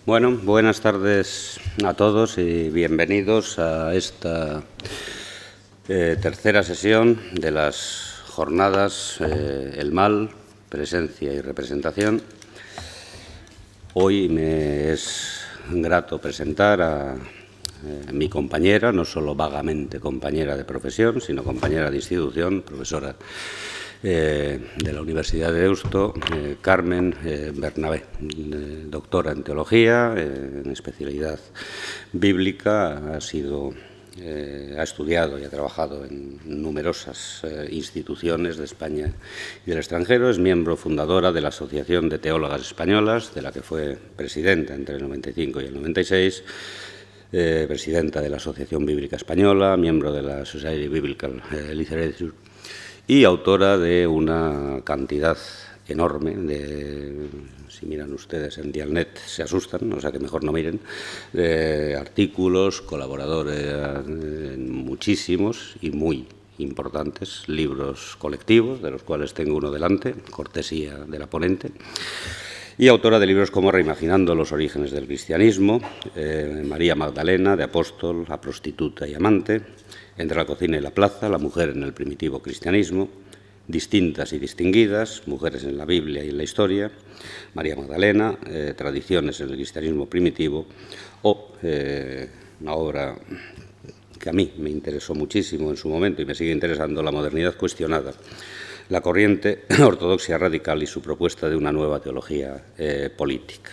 Bueno, buenas tardes a todos y bienvenidos a esta tercera sesión de las jornadas El mal, presencia y representación. Hoy me es grato presentar a mi compañera, no solo vagamente compañera de profesión, sino compañera de institución, profesora de la Universidad de Deusto, Carmen Bernabé, doctora en Teología, en especialidad bíblica, ha estudiado y ha trabajado en numerosas instituciones de España y del extranjero. Es miembro fundadora de la Asociación de Teólogas Españolas, de la que fue presidenta entre el 95 y el 96, presidenta de la Asociación Bíblica Española, miembro de la Society Biblical Literature y autora de una cantidad enorme de, si miran ustedes en Dialnet se asustan, o sea que mejor no miren, de artículos, colaboradores en muchísimos y muy importantes libros colectivos, de los cuales tengo uno delante, cortesía de la ponente, y autora de libros como Reimaginando los orígenes del cristianismo, María Magdalena, de apóstol a prostituta y amante, Entre la cocina y la plaza, la mujer en el primitivo cristianismo, Distintas y distinguidas, mujeres en la Biblia y en la historia, María Magdalena, tradiciones en el cristianismo primitivo, o una obra que a mí me interesó muchísimo en su momento y me sigue interesando, La modernidad cuestionada, la corriente ortodoxia radical y su propuesta de una nueva teología política.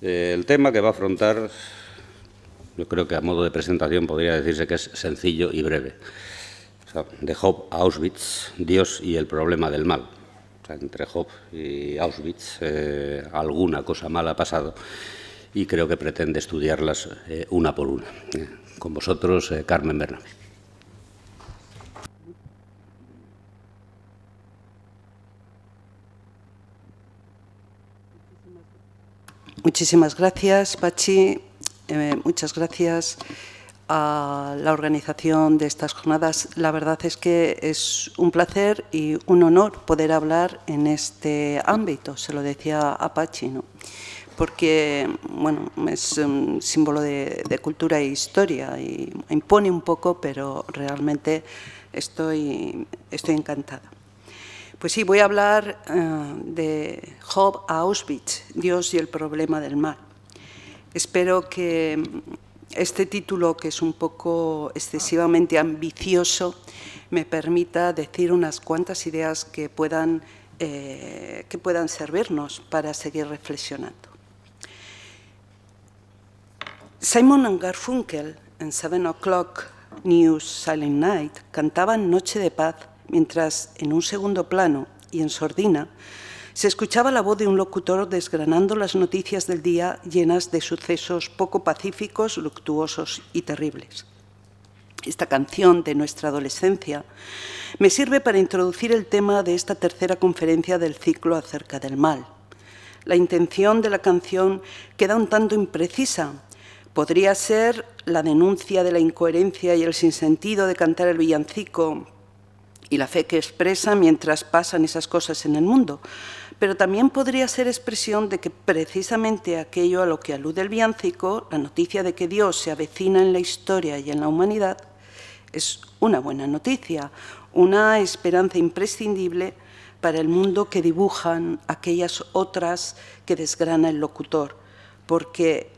El tema que va a afrontar, yo creo que a modo de presentación podría decirse que es sencillo y breve. O sea, de Job a Auschwitz, Dios y el problema del mal. O sea, entre Job y Auschwitz alguna cosa mala ha pasado y creo que pretende estudiarlas una por una. Con vosotros, Carmen Bernabé. Muchísimas gracias, Pachi. Muchas gracias a la organización de estas jornadas. La verdad es que es un placer y un honor poder hablar en este ámbito, se lo decía a Pachi, ¿no? Porque bueno, es un símbolo de cultura e historia y impone un poco, pero realmente estoy encantada. Pues sí, voy a hablar de Job a Auschwitz, Dios y el problema del mal. Espero que este título, que es un poco excesivamente ambicioso, me permita decir unas cuantas ideas que puedan servirnos para seguir reflexionando. Simon & Garfunkel, en 7 O'Clock News Silent Night, cantaban Noche de Paz, mientras en un segundo plano y en sordina se escuchaba la voz de un locutor desgranando las noticias del día llenas de sucesos poco pacíficos, luctuosos y terribles. Esta canción de nuestra adolescencia me sirve para introducir el tema de esta tercera conferencia del ciclo acerca del mal. La intención de la canción queda un tanto imprecisa. Podría ser la denuncia de la incoherencia y el sinsentido de cantar el villancico y la fe que expresa mientras pasan esas cosas en el mundo, pero también podría ser expresión de que precisamente aquello a lo que alude el villancico, la noticia de que Dios se avecina en la historia y en la humanidad, es una buena noticia, una esperanza imprescindible para el mundo que dibujan aquellas otras que desgrana el locutor, porque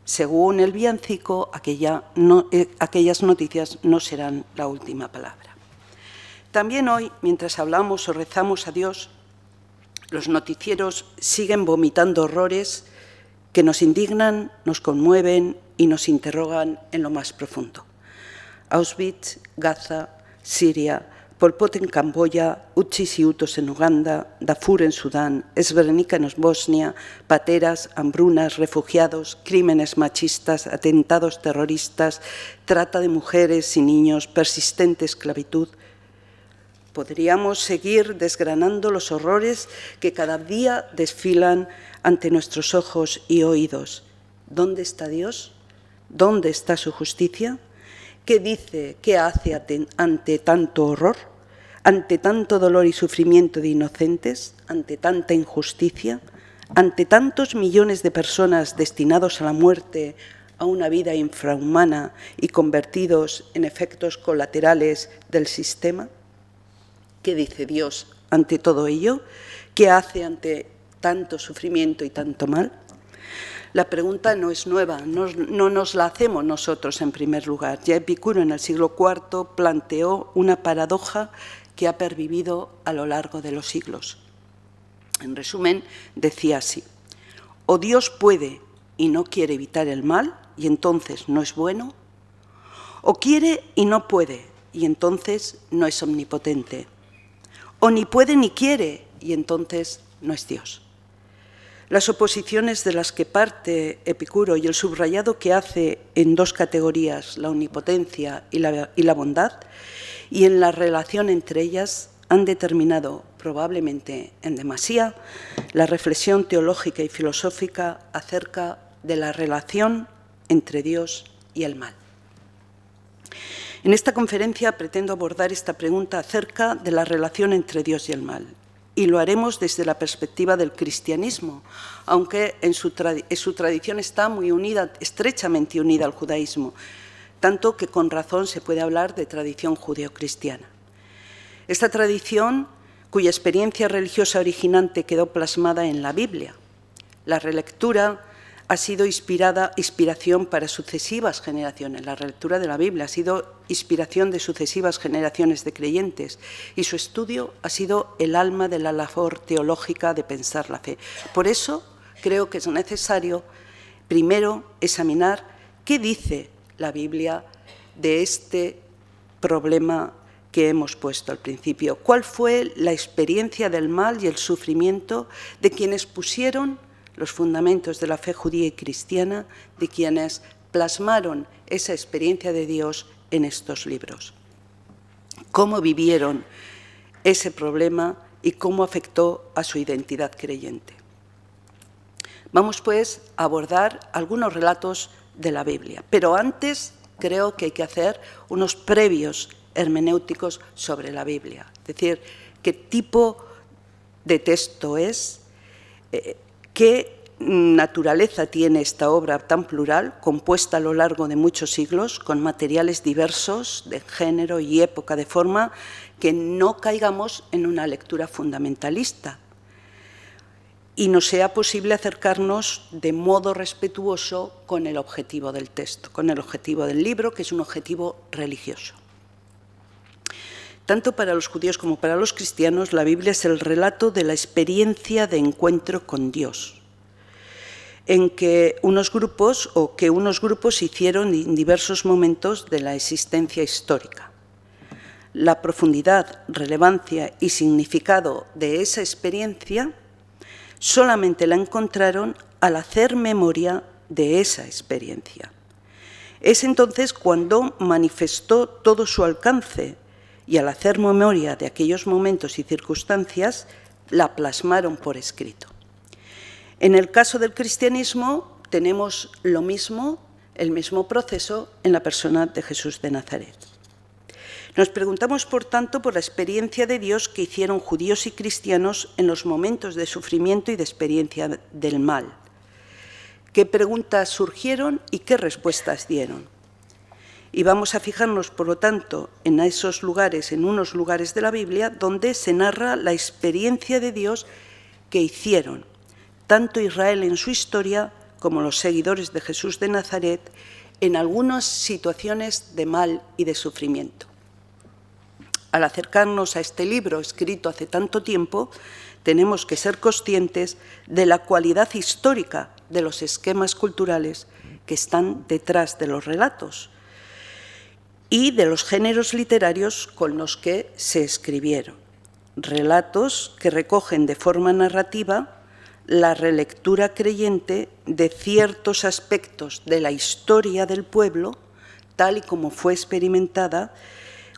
según el villancico, aquellas noticias no serán la última palabra. También hoy, mientras hablamos o rezamos a Dios, los noticieros siguen vomitando horrores que nos indignan, nos conmueven y nos interrogan en lo más profundo. Auschwitz, Gaza, Siria, Pol Pot en Camboya, Utsis y Hutos en Uganda, Darfur en Sudán, Srebrenica en Bosnia, pateras, hambrunas, refugiados, crímenes machistas, atentados terroristas, trata de mujeres y niños, persistente esclavitud. Podríamos seguir desgranando los horrores que cada día desfilan ante nuestros ojos y oídos. ¿Dónde está Dios? ¿Dónde está su justicia? ¿Qué dice, qué hace ante tanto horror? ¿Ante tanto dolor y sufrimiento de inocentes? ¿Ante tanta injusticia? ante tantos millones de personas destinados a la muerte, a una vida infrahumana y convertidos en efectos colaterales del sistema? ¿Qué dice Dios ante todo ello? ¿Qué hace ante tanto sufrimiento y tanto mal? La pregunta no es nueva, no nos la hacemos nosotros en primer lugar. Ya Epicuro en el siglo IV planteó una paradoja que ha pervivido a lo largo de los siglos. En resumen, decía así: o Dios puede y no quiere evitar el mal, y entonces no es bueno, o quiere y no puede, y entonces no es omnipotente, o ni puede ni quiere, y entonces no es Dios. Las oposiciones de las que parte Epicuro y el subrayado que hace en dos categorías, la omnipotencia y la bondad, y en la relación entre ellas, han determinado, probablemente en demasía, la reflexión teológica y filosófica acerca de la relación entre Dios y el mal. En esta conferencia pretendo abordar esta pregunta acerca de la relación entre Dios y el mal. Y lo haremos desde la perspectiva del cristianismo, aunque en su tradición está muy unida, estrechamente unida al judaísmo, tanto que con razón se puede hablar de tradición judeocristiana. Esta tradición, cuya experiencia religiosa originante quedó plasmada en la Biblia, la relectura ha sido inspiración para sucesivas generaciones. La relectura de la Biblia ha sido inspiración de sucesivas generaciones de creyentes y su estudio ha sido el alma de la labor teológica de pensar la fe. Por eso creo que es necesario primero examinar qué dice la Biblia de este problema que hemos puesto al principio. ¿Cuál fue la experiencia del mal y el sufrimiento de quienes pusieron los fundamentos de la fe judía y cristiana, de quienes plasmaron esa experiencia de Dios en estos libros? ¿Cómo vivieron ese problema y cómo afectó a su identidad creyente? Vamos, pues, a abordar algunos relatos de la Biblia, pero antes creo que hay que hacer unos previos hermenéuticos sobre la Biblia, es decir, qué tipo de texto es, qué naturaleza tiene esta obra tan plural, compuesta a lo largo de muchos siglos, con materiales diversos de género y época, de forma que no caigamos en una lectura fundamentalista y nos sea posible acercarnos de modo respetuoso con el objetivo del texto, con el objetivo del libro, que es un objetivo religioso. Tanto para los judíos como para los cristianos, la Biblia es el relato de la experiencia de encuentro con Dios, en que unos grupos hicieron en diversos momentos de la existencia histórica. La profundidad, relevancia y significado de esa experiencia solamente la encontraron al hacer memoria de esa experiencia. Es entonces cuando manifestó todo su alcance y al hacer memoria de aquellos momentos y circunstancias, la plasmaron por escrito. En el caso del cristianismo tenemos lo mismo, el mismo proceso en la persona de Jesús de Nazaret. Nos preguntamos, por tanto, por la experiencia de Dios que hicieron judíos y cristianos en los momentos de sufrimiento y de experiencia del mal. ¿Qué preguntas surgieron y qué respuestas dieron? Y vamos a fijarnos, por lo tanto, en esos lugares, en unos lugares de la Biblia, donde se narra la experiencia de Dios que hicieron tanto Israel en su historia como los seguidores de Jesús de Nazaret en algunas situaciones de mal y de sufrimiento. Al acercarnos a este libro escrito hace tanto tiempo, tenemos que ser conscientes de la cualidad histórica de los esquemas culturales que están detrás de los relatos y de los géneros literarios con los que se escribieron. Relatos que recogen de forma narrativa la relectura creyente de ciertos aspectos de la historia del pueblo, tal y como fue experimentada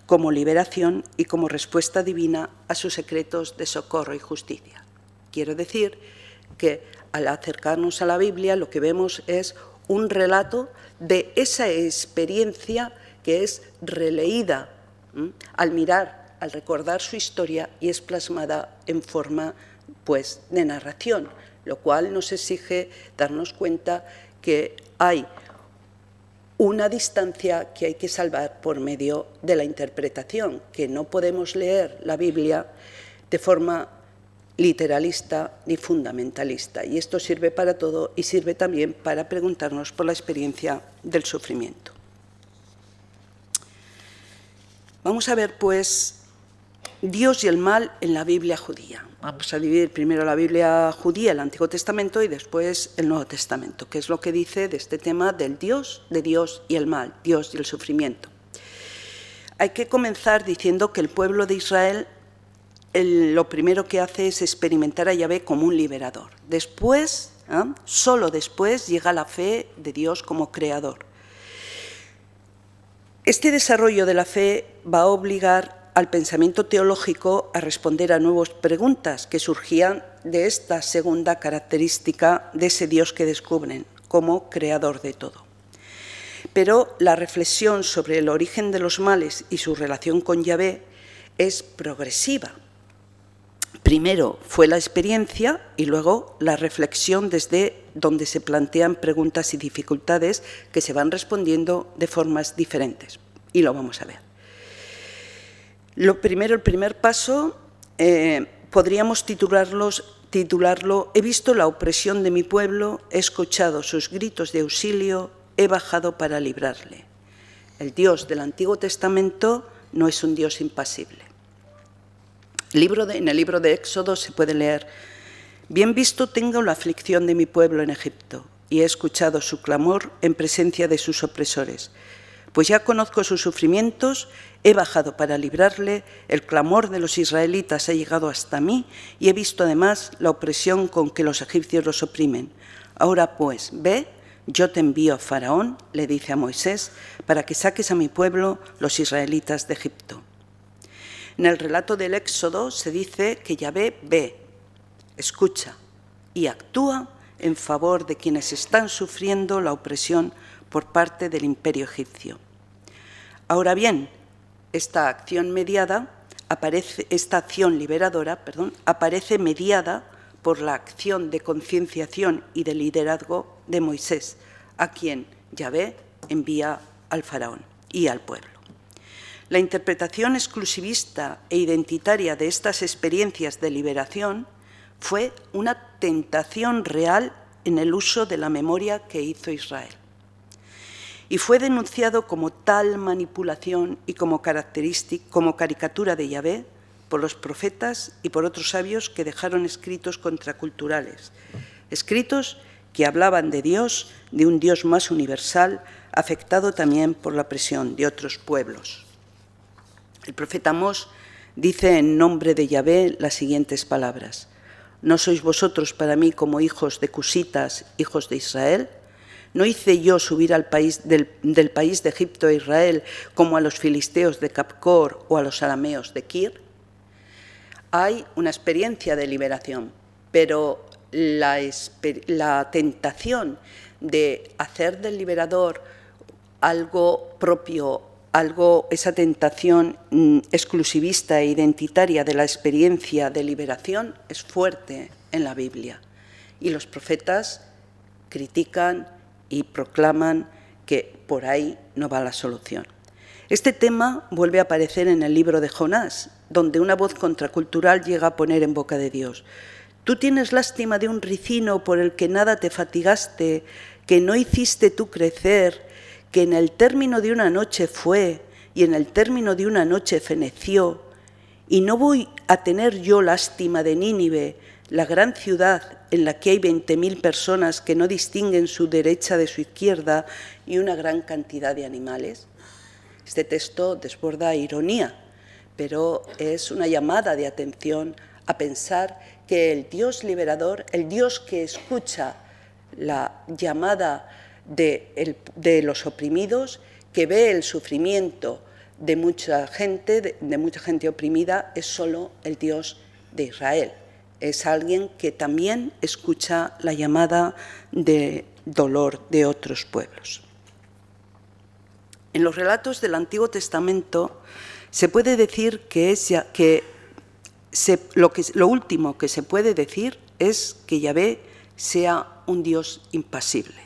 como liberación y como respuesta divina a sus secretos de socorro y justicia. Quiero decir que al acercarnos a la Biblia lo que vemos es un relato de esa experiencia que es releída al mirar, al recordar su historia y es plasmada en forma, pues, de narración. lo cual nos exige darnos cuenta que hay una distancia que hay que salvar por medio de la interpretación, que no podemos leer la Biblia de forma literalista ni fundamentalista. Y esto sirve para todo y sirve también para preguntarnos por la experiencia del sufrimiento. Vamos a ver, pues, Dios y el mal en la Biblia judía. Vamos a dividir primero la Biblia judía, el Antiguo Testamento, y después el Nuevo Testamento, que es lo que dice de este tema del Dios, de Dios y el mal, Dios y el sufrimiento. Hay que comenzar diciendo que el pueblo de Israel lo primero que hace es experimentar a Yahvé como un liberador. Después, solo después, llega la fe de Dios como creador. Este desarrollo de la fe va a obligar al pensamiento teológico a responder a nuevas preguntas que surgían de esta segunda característica de ese Dios que descubren como creador de todo. Pero la reflexión sobre el origen de los males y su relación con Yahvé es progresiva. Primero fue la experiencia y luego la reflexión desde donde se plantean preguntas y dificultades que se van respondiendo de formas diferentes. Y lo vamos a ver. El primer paso, podríamos titularlo «He visto la opresión de mi pueblo, he escuchado sus gritos de auxilio, he bajado para librarle». El Dios del Antiguo Testamento no es un Dios impasible. En el libro de Éxodo se puede leer: «Bien visto tengo la aflicción de mi pueblo en Egipto, y he escuchado su clamor en presencia de sus opresores. Pues ya conozco sus sufrimientos, he bajado para librarle, el clamor de los israelitas ha llegado hasta mí, y he visto además la opresión con que los egipcios los oprimen. Ahora pues, ve, yo te envío a Faraón», le dice a Moisés, «para que saques a mi pueblo, los israelitas de Egipto». En el relato del Éxodo se dice que Yahvé ve, escucha y actúa en favor de quienes están sufriendo la opresión por parte del imperio egipcio. Ahora bien, esta acción liberadora, aparece mediada por la acción de concienciación y de liderazgo de Moisés, a quien Yahvé envía al faraón y al pueblo. La interpretación exclusivista e identitaria de estas experiencias de liberación fue una tentación real en el uso de la memoria que hizo Israel. Y fue denunciado como tal manipulación y como caricatura de Yahvé por los profetas y por otros sabios que dejaron escritos contraculturales, escritos que hablaban de Dios, de un Dios más universal, afectado también por la presión de otros pueblos. El profeta Amós dice en nombre de Yahvé las siguientes palabras: «¿No sois vosotros para mí como hijos de cusitas, hijos de Israel? ¿No hice yo subir al del país de Egipto a Israel como a los filisteos de Capcor o a los arameos de Kir?» Hay una experiencia de liberación, pero la tentación de hacer del liberador algo propio, esa tentación exclusivista e identitaria de la experiencia de liberación es fuerte en la Biblia. Y los profetas critican y proclaman que por ahí no va la solución. Este tema vuelve a aparecer en el libro de Jonás, donde una voz contracultural llega a poner en boca de Dios: «Tú tienes lástima de un ricino por el que nada te fatigaste, que no hiciste tú crecer, que en el término de una noche fue y en el término de una noche feneció, y no voy a tener yo lástima de Nínive, la gran ciudad en la que hay 20.000 personas que no distinguen su derecha de su izquierda y una gran cantidad de animales». Este texto desborda ironía, pero es una llamada de atención a pensar que el Dios liberador, el Dios que escucha la llamada de los oprimidos, que ve el sufrimiento de mucha gente oprimida, es solo el Dios de Israel. Es alguien que también escucha la llamada de dolor de otros pueblos. En los relatos del Antiguo Testamento se puede decir lo último que se puede decir es que Yahvé sea un Dios impasible.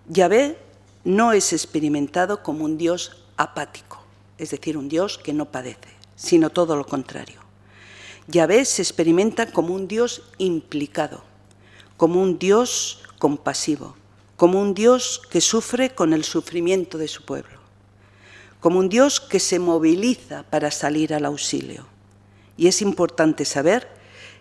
Yahvé no es experimentado como un Dios apático, es decir, un Dios que no padece, sino todo lo contrario. Yahvé se experimenta como un Dios implicado, como un Dios compasivo, como un Dios que sufre con el sufrimiento de su pueblo, como un Dios que se moviliza para salir al auxilio. Y es importante saber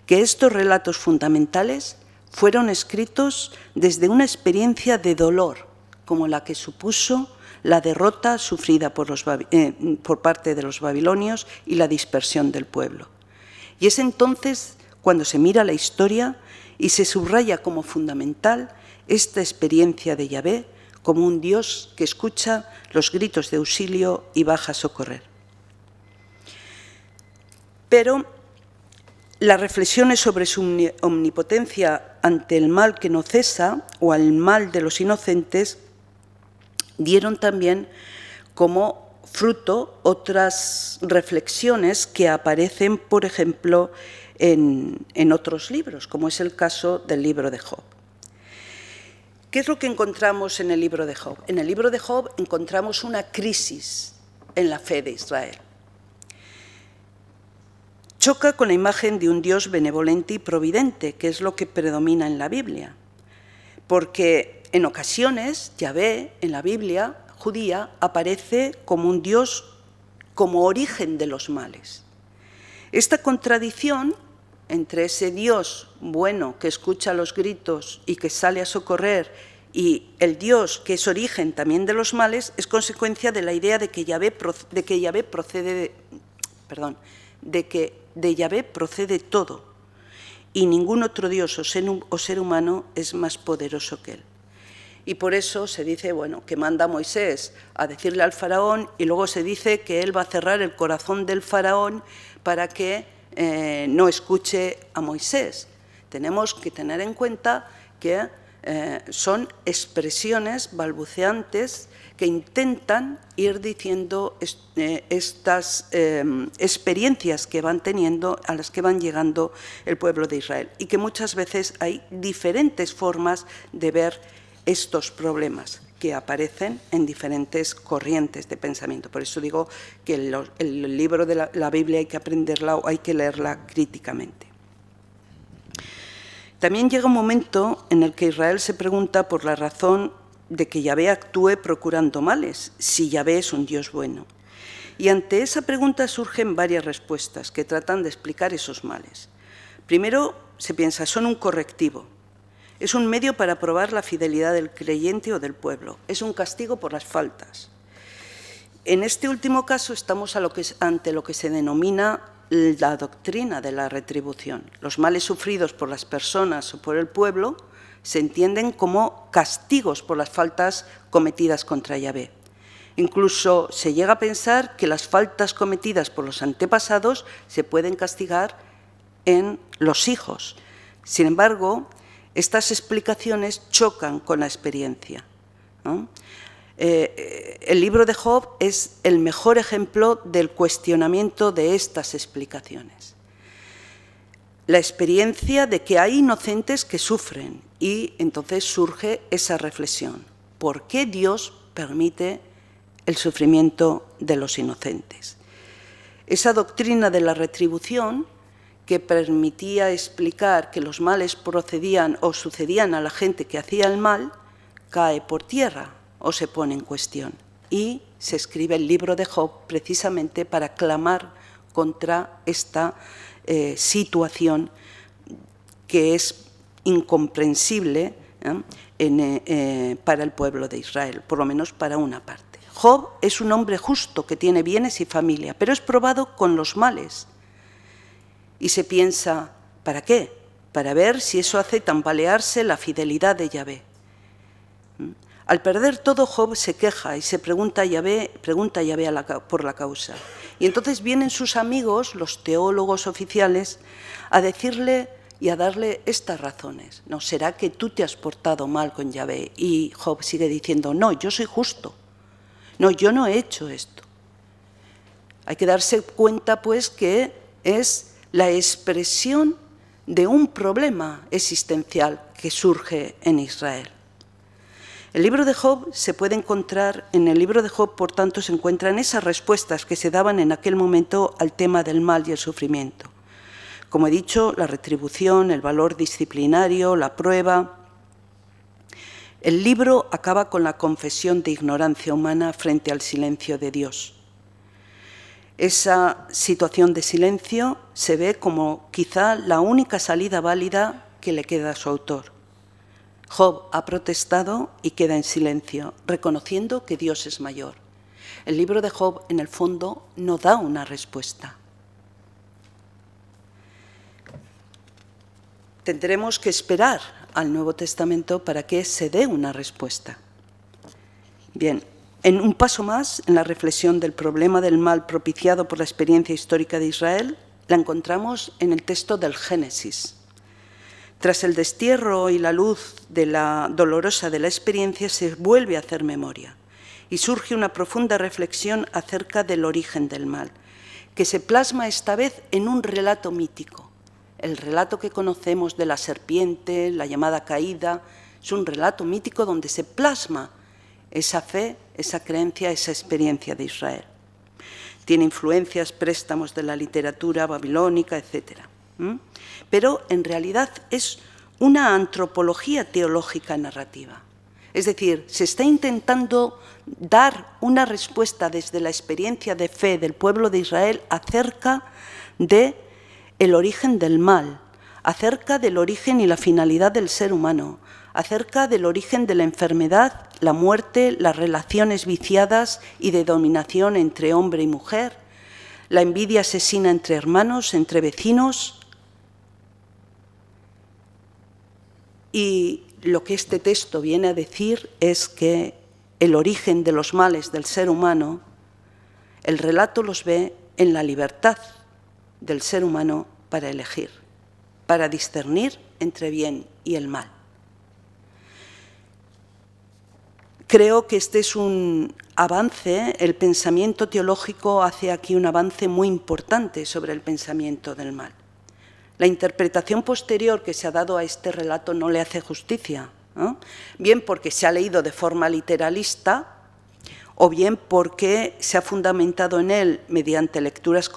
que estos relatos fundamentales fueron escritos desde una experiencia de dolor, como la que supuso la derrota sufrida por parte de los babilonios y la dispersión del pueblo. Y es entonces cuando se mira la historia y se subraya como fundamental esta experiencia de Yahvé como un Dios que escucha los gritos de auxilio y baja a socorrer. Pero las reflexiones sobre su omnipotencia ante el mal que no cesa o al mal de los inocentes dieron también como fruto otras reflexiones que aparecen, por ejemplo, en otros libros, como es el caso del libro de Job. ¿Qué es lo que encontramos en el libro de Job? En el libro de Job encontramos una crisis en la fe de Israel. Choca con la imagen de un Dios benevolente y providente, que es lo que predomina en la Biblia, porque en ocasiones Yahvé en la Biblia judía aparece como un Dios como origen de los males. Esta contradicción entre ese Dios bueno que escucha los gritos y que sale a socorrer y el Dios que es origen también de los males es consecuencia de la idea de que de Yahvé procede todo y ningún otro Dios o ser humano es más poderoso que él. Y por eso se dice, bueno, que manda a Moisés a decirle al faraón y luego se dice que él va a cerrar el corazón del faraón para que no escuche a Moisés. Tenemos que tener en cuenta que son expresiones balbuceantes que intentan ir diciendo estas experiencias que van teniendo, a las que van llegando el pueblo de Israel, y que muchas veces hay diferentes formas de ver estos problemas que aparecen en diferentes corrientes de pensamiento. Por eso digo que el libro de la Biblia hay que aprenderla o hay que leerla críticamente. También llega un momento en el que Israel se pregunta por la razón de que Yahvé actúe procurando males, si Yahvé es un Dios bueno. Y ante esa pregunta surgen varias respuestas que tratan de explicar esos males. Primero, se piensa, son un correctivo. Es un medio para probar la fidelidad del creyente o del pueblo. Es un castigo por las faltas. En este último caso estamos ante lo que se denomina la doctrina de la retribución. Los males sufridos por las personas o por el pueblo se entienden como castigos por las faltas cometidas contra Yahvé. Incluso se llega a pensar que las faltas cometidas por los antepasados se pueden castigar en los hijos. Sin embargo, estas explicaciones chocan con la experiencia, ¿no? El libro de Job es el mejor ejemplo del cuestionamiento de estas explicaciones. La experiencia de que hay inocentes que sufren y entonces surge esa reflexión. ¿Por qué Dios permite el sufrimiento de los inocentes? Esa doctrina de la retribución que permitía explicar que los males procedían o sucedían a la gente que hacía el mal, cae por tierra o se pone en cuestión. Y se escribe el libro de Job precisamente para clamar contra esta situación que es incomprensible para el pueblo de Israel, por lo menos para una parte. Job es un hombre justo que tiene bienes y familia, pero es probado con los males. Y se piensa, ¿para qué? Para ver si eso hace tambalearse la fidelidad de Yahvé. Al perder todo, Job se queja y se pregunta a Yahvé por la causa. Y entonces vienen sus amigos, los teólogos oficiales, a decirle y a darle estas razones. ¿No será que tú te has portado mal con Yahvé? Y Job sigue diciendo, no, yo soy justo. No, yo no he hecho esto. Hay que darse cuenta, pues, que es la expresión de un problema existencial que surge en Israel. El libro de Job se puede encontrar, en el libro de Job, por tanto, se encuentran esas respuestas que se daban en aquel momento al tema del mal y el sufrimiento. Como he dicho, la retribución, el valor disciplinario, la prueba. El libro acaba con la confesión de ignorancia humana frente al silencio de Dios. Esa situación de silencio se ve como quizá la única salida válida que le queda a su autor. Job ha protestado y queda en silencio, reconociendo que Dios es mayor. El libro de Job, en el fondo, no da una respuesta. Tendremos que esperar al Nuevo Testamento para que se dé una respuesta. Bien, en un paso más, en la reflexión del problema del mal propiciado por la experiencia histórica de Israel, la encontramos en el texto del Génesis. Tras el destierro y la luz de la dolorosa de la experiencia, se vuelve a hacer memoria y surge una profunda reflexión acerca del origen del mal, que se plasma esta vez en un relato mítico. El relato que conocemos de la serpiente, la llamada caída, es un relato mítico donde se plasma esa fe, esa creencia, esa experiencia de Israel. Tiene influencias, préstamos de la literatura babilónica, etc. Pero en realidad es una antropología teológica narrativa. Es decir, se está intentando dar una respuesta desde la experiencia de fe del pueblo de Israel acerca del origen del mal, acerca del origen y la finalidad del ser humano, acerca del origen de la enfermedad, la muerte, las relaciones viciadas y de dominación entre hombre y mujer, la envidia asesina entre hermanos, entre vecinos. Y lo que este texto viene a decir es que el origen de los males del ser humano, el relato los ve en la libertad del ser humano para elegir, para discernir entre bien y el mal. Creo que este es un avance, el pensamiento teológico hace aquí un avance muy importante sobre el pensamiento del mal. La interpretación posterior que se ha dado a este relato no le hace justicia, ¿no? Bien porque se ha leído de forma literalista o bien porque se ha fundamentado en él mediante lecturas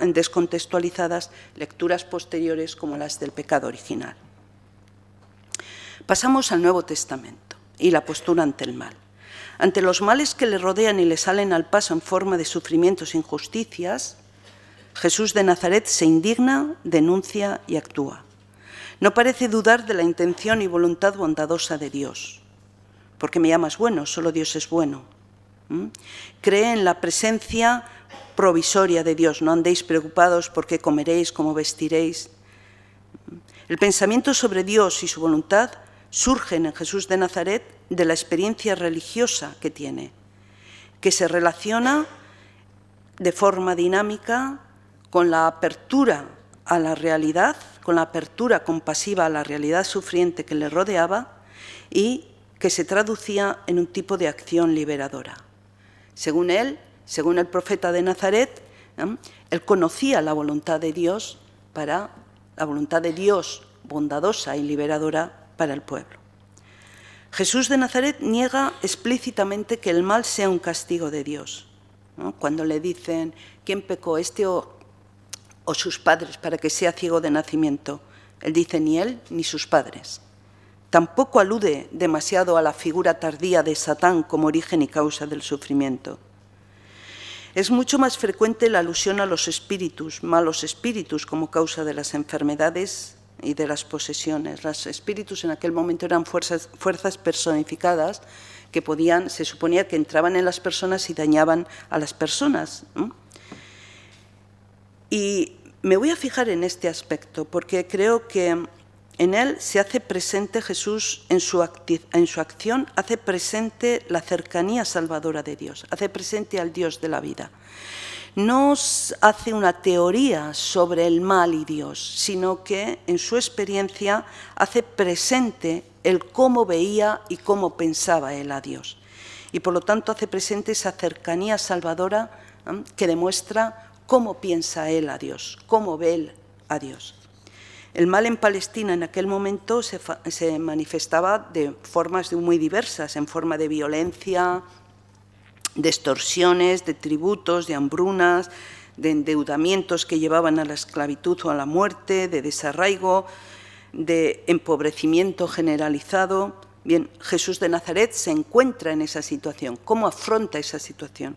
descontextualizadas, lecturas posteriores como las del pecado original. Pasamos al Nuevo Testamento y la postura ante el mal. Ante los males que le rodean y le salen al paso en forma de sufrimientos e injusticias, Jesús de Nazaret se indigna, denuncia y actúa. No parece dudar de la intención y voluntad bondadosa de Dios. ¿Por qué me llamas bueno? Solo Dios es bueno. Cree en la presencia provisoria de Dios. No andéis preocupados por qué comeréis, cómo vestiréis. El pensamiento sobre Dios y su voluntad surgen en Jesús de Nazaret de la experiencia religiosa que tiene, que se relaciona de forma dinámica con la apertura a la realidad, con la apertura compasiva a la realidad sufriente que le rodeaba y que se traducía en un tipo de acción liberadora. Según él, según el profeta de Nazaret, él conocía la voluntad de Dios bondadosa y liberadora para el pueblo. Jesús de Nazaret niega explícitamente que el mal sea un castigo de Dios, ¿no? Cuando le dicen, ¿quién pecó, este o sus padres, para que sea ciego de nacimiento? Él dice, ni él ni sus padres. Tampoco alude demasiado a la figura tardía de Satán como origen y causa del sufrimiento. Es mucho más frecuente la alusión a los espíritus, malos espíritus, como causa de las enfermedades y de las posesiones. Los espíritus en aquel momento eran fuerzas personificadas que se suponía que entraban en las personas y dañaban a las personas, ¿no? Y me voy a fijar en este aspecto porque creo que en él se hace presente Jesús, en su acción, hace presente la cercanía salvadora de Dios, hace presente al Dios de la vida. No hace una teoría sobre el mal y Dios, sino que en su experiencia hace presente el cómo veía y cómo pensaba él a Dios. Y por lo tanto hace presente esa cercanía salvadora que demuestra cómo piensa él a Dios, cómo ve él a Dios. El mal en Palestina en aquel momento se manifestaba de formas muy diversas, en forma de violencia, de extorsiones, de tributos, de hambrunas, de endeudamientos que llevaban a la esclavitud o a la muerte, de desarraigo, de empobrecimiento generalizado. Bien, Jesús de Nazaret se encuentra en esa situación. ¿Cómo afronta esa situación?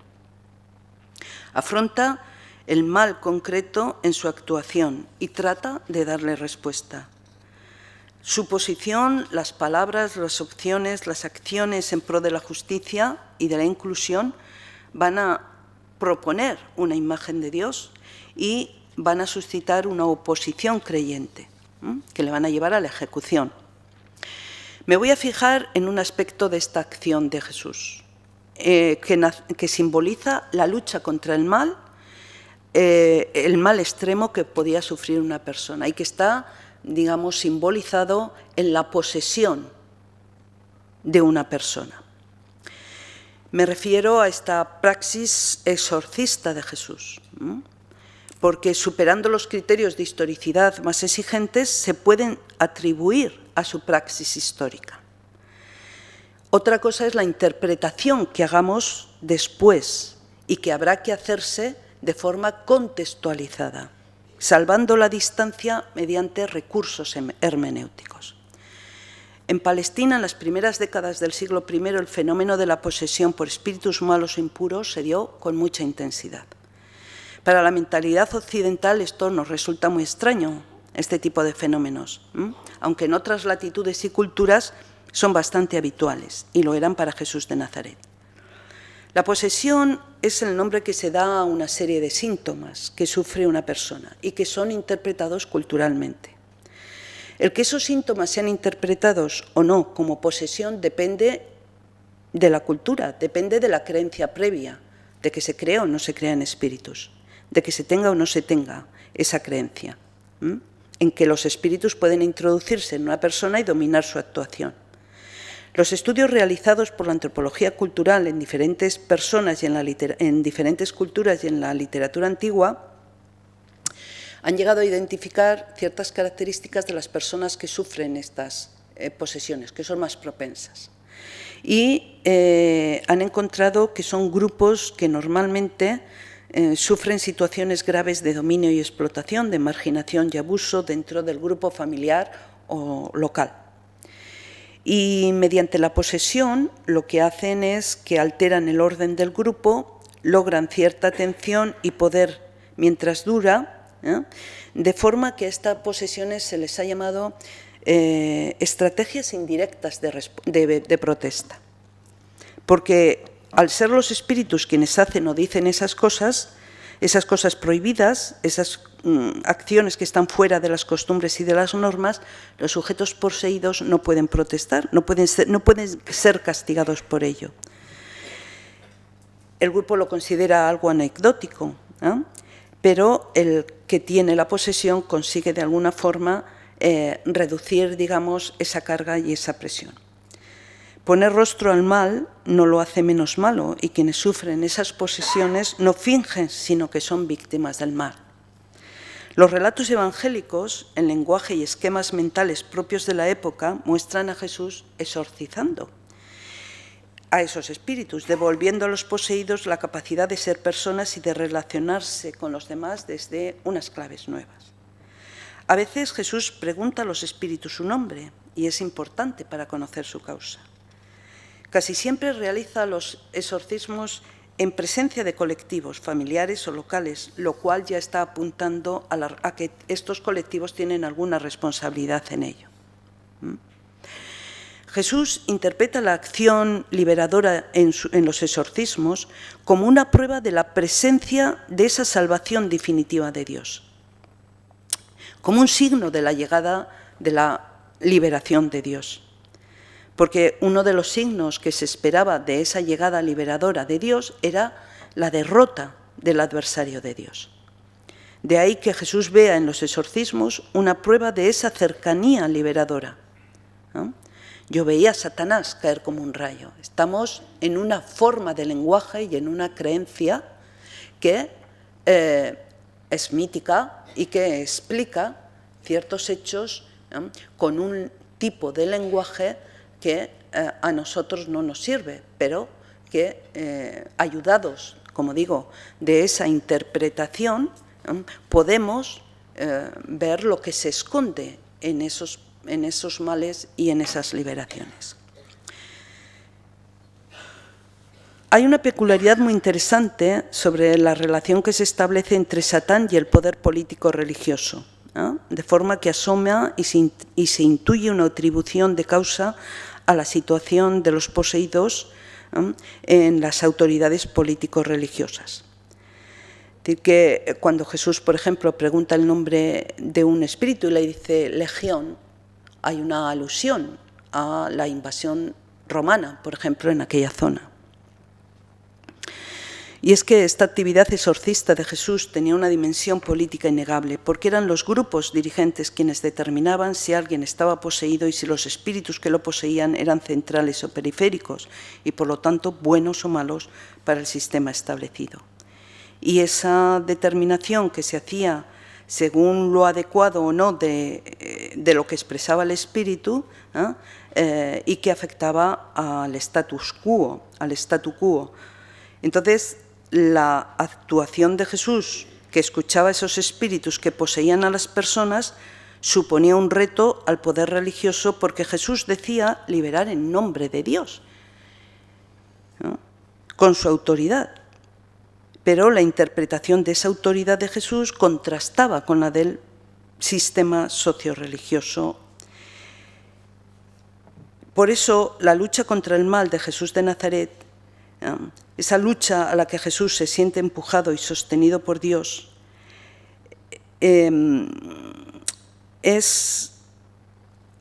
Afronta el mal concreto en su actuación y trata de darle respuesta. Su posición, las palabras, las opciones, las acciones en pro de la justicia y de la inclusión van a proponer una imagen de Dios y van a suscitar una oposición creyente, que le van a llevar a la ejecución. Me voy a fijar en un aspecto de esta acción de Jesús, que simboliza la lucha contra el mal extremo que podía sufrir una persona y que está, digamos, simbolizado en la posesión de una persona. Me refiero a esta praxis exorcista de Jesús, porque superando los criterios de historicidad más exigentes se pueden atribuir a su praxis histórica. Otra cosa es la interpretación que hagamos después y que habrá que hacerse de forma contextualizada, salvando la distancia mediante recursos hermenéuticos. En Palestina, en las primeras décadas del siglo I, el fenómeno de la posesión por espíritus malos o impuros se dio con mucha intensidad. Para la mentalidad occidental esto nos resulta muy extraño, este tipo de fenómenos, aunque en otras latitudes y culturas son bastante habituales, y lo eran para Jesús de Nazaret. La posesión es el nombre que se da a una serie de síntomas que sufre una persona y que son interpretados culturalmente. El que esos síntomas sean interpretados o no como posesión depende de la cultura, depende de la creencia previa, de que se crea o no se crea en espíritus, de que se tenga o no se tenga esa creencia, en que los espíritus pueden introducirse en una persona y dominar su actuación. Los estudios realizados por la antropología cultural en diferentes personas y en diferentes culturas y en la literatura antigua han llegado a identificar ciertas características de las personas que sufren estas posesiones, que son más propensas. Y han encontrado que son grupos que normalmente sufren situaciones graves de dominio y explotación, de marginación y abuso dentro del grupo familiar o local. Y mediante la posesión lo que hacen es que alteran el orden del grupo, logran cierta atención y poder mientras dura, de forma que a estas posesiones se les ha llamado estrategias indirectas de protesta. Porque al ser los espíritus quienes hacen o dicen esas cosas prohibidas, esas acciones que están fuera de las costumbres y de las normas, los sujetos poseídos no pueden protestar, no pueden ser castigados por ello. El grupo lo considera algo anecdótico, pero el que tiene la posesión consigue de alguna forma reducir, digamos, esa carga y esa presión. Poner rostro al mal no lo hace menos malo y quienes sufren esas posesiones no fingen, sino que son víctimas del mal. Los relatos evangélicos, en lenguaje y esquemas mentales propios de la época, muestran a Jesús exorcizando a esos espíritus, devolviendo a los poseídos la capacidad de ser personas y de relacionarse con los demás desde unas claves nuevas. A veces Jesús pregunta a los espíritus su nombre y es importante para conocer su causa. Casi siempre realiza los exorcismos en presencia de colectivos familiares o locales, lo cual ya está apuntando a que estos colectivos tienen alguna responsabilidad en ello. Jesús interpreta la acción liberadora en los exorcismos como una prueba de la presencia de esa salvación definitiva de Dios, como un signo de la llegada de la liberación de Dios. Porque uno de los signos que se esperaba de esa llegada liberadora de Dios era la derrota del adversario de Dios. De ahí que Jesús vea en los exorcismos una prueba de esa cercanía liberadora, ¿no? Yo veía a Satanás caer como un rayo. Estamos en una forma de lenguaje y en una creencia que es mítica y que explica ciertos hechos con un tipo de lenguaje que a nosotros no nos sirve, pero que ayudados, como digo, de esa interpretación, podemos ver lo que se esconde en esos males y en esas liberaciones. Hay una peculiaridad muy interesante sobre la relación que se establece entre Satán y el poder político religioso, de forma que asoma y se intuye una atribución de causa a la situación de los poseídos en las autoridades político-religiosas. Es decir, que cuando Jesús, por ejemplo, pregunta el nombre de un espíritu y le dice legión, hay una alusión a la invasión romana, por ejemplo, en aquella zona. Y es que esta actividad exorcista de Jesús tenía una dimensión política innegable, porque eran los grupos dirigentes quienes determinaban si alguien estaba poseído y si los espíritus que lo poseían eran centrales o periféricos, y por lo tanto buenos o malos para el sistema establecido. Y esa determinación que se hacía según lo adecuado o no de lo que expresaba el espíritu, y que afectaba al statu quo. Entonces, la actuación de Jesús, que escuchaba esos espíritus que poseían a las personas, suponía un reto al poder religioso, porque Jesús decía liberar en nombre de Dios, ¿no?, con su autoridad. Pero la interpretación de esa autoridad de Jesús contrastaba con la del sistema socio-religioso. Por eso, la lucha contra el mal de Jesús de Nazaret, esa lucha a la que Jesús se siente empujado y sostenido por Dios, es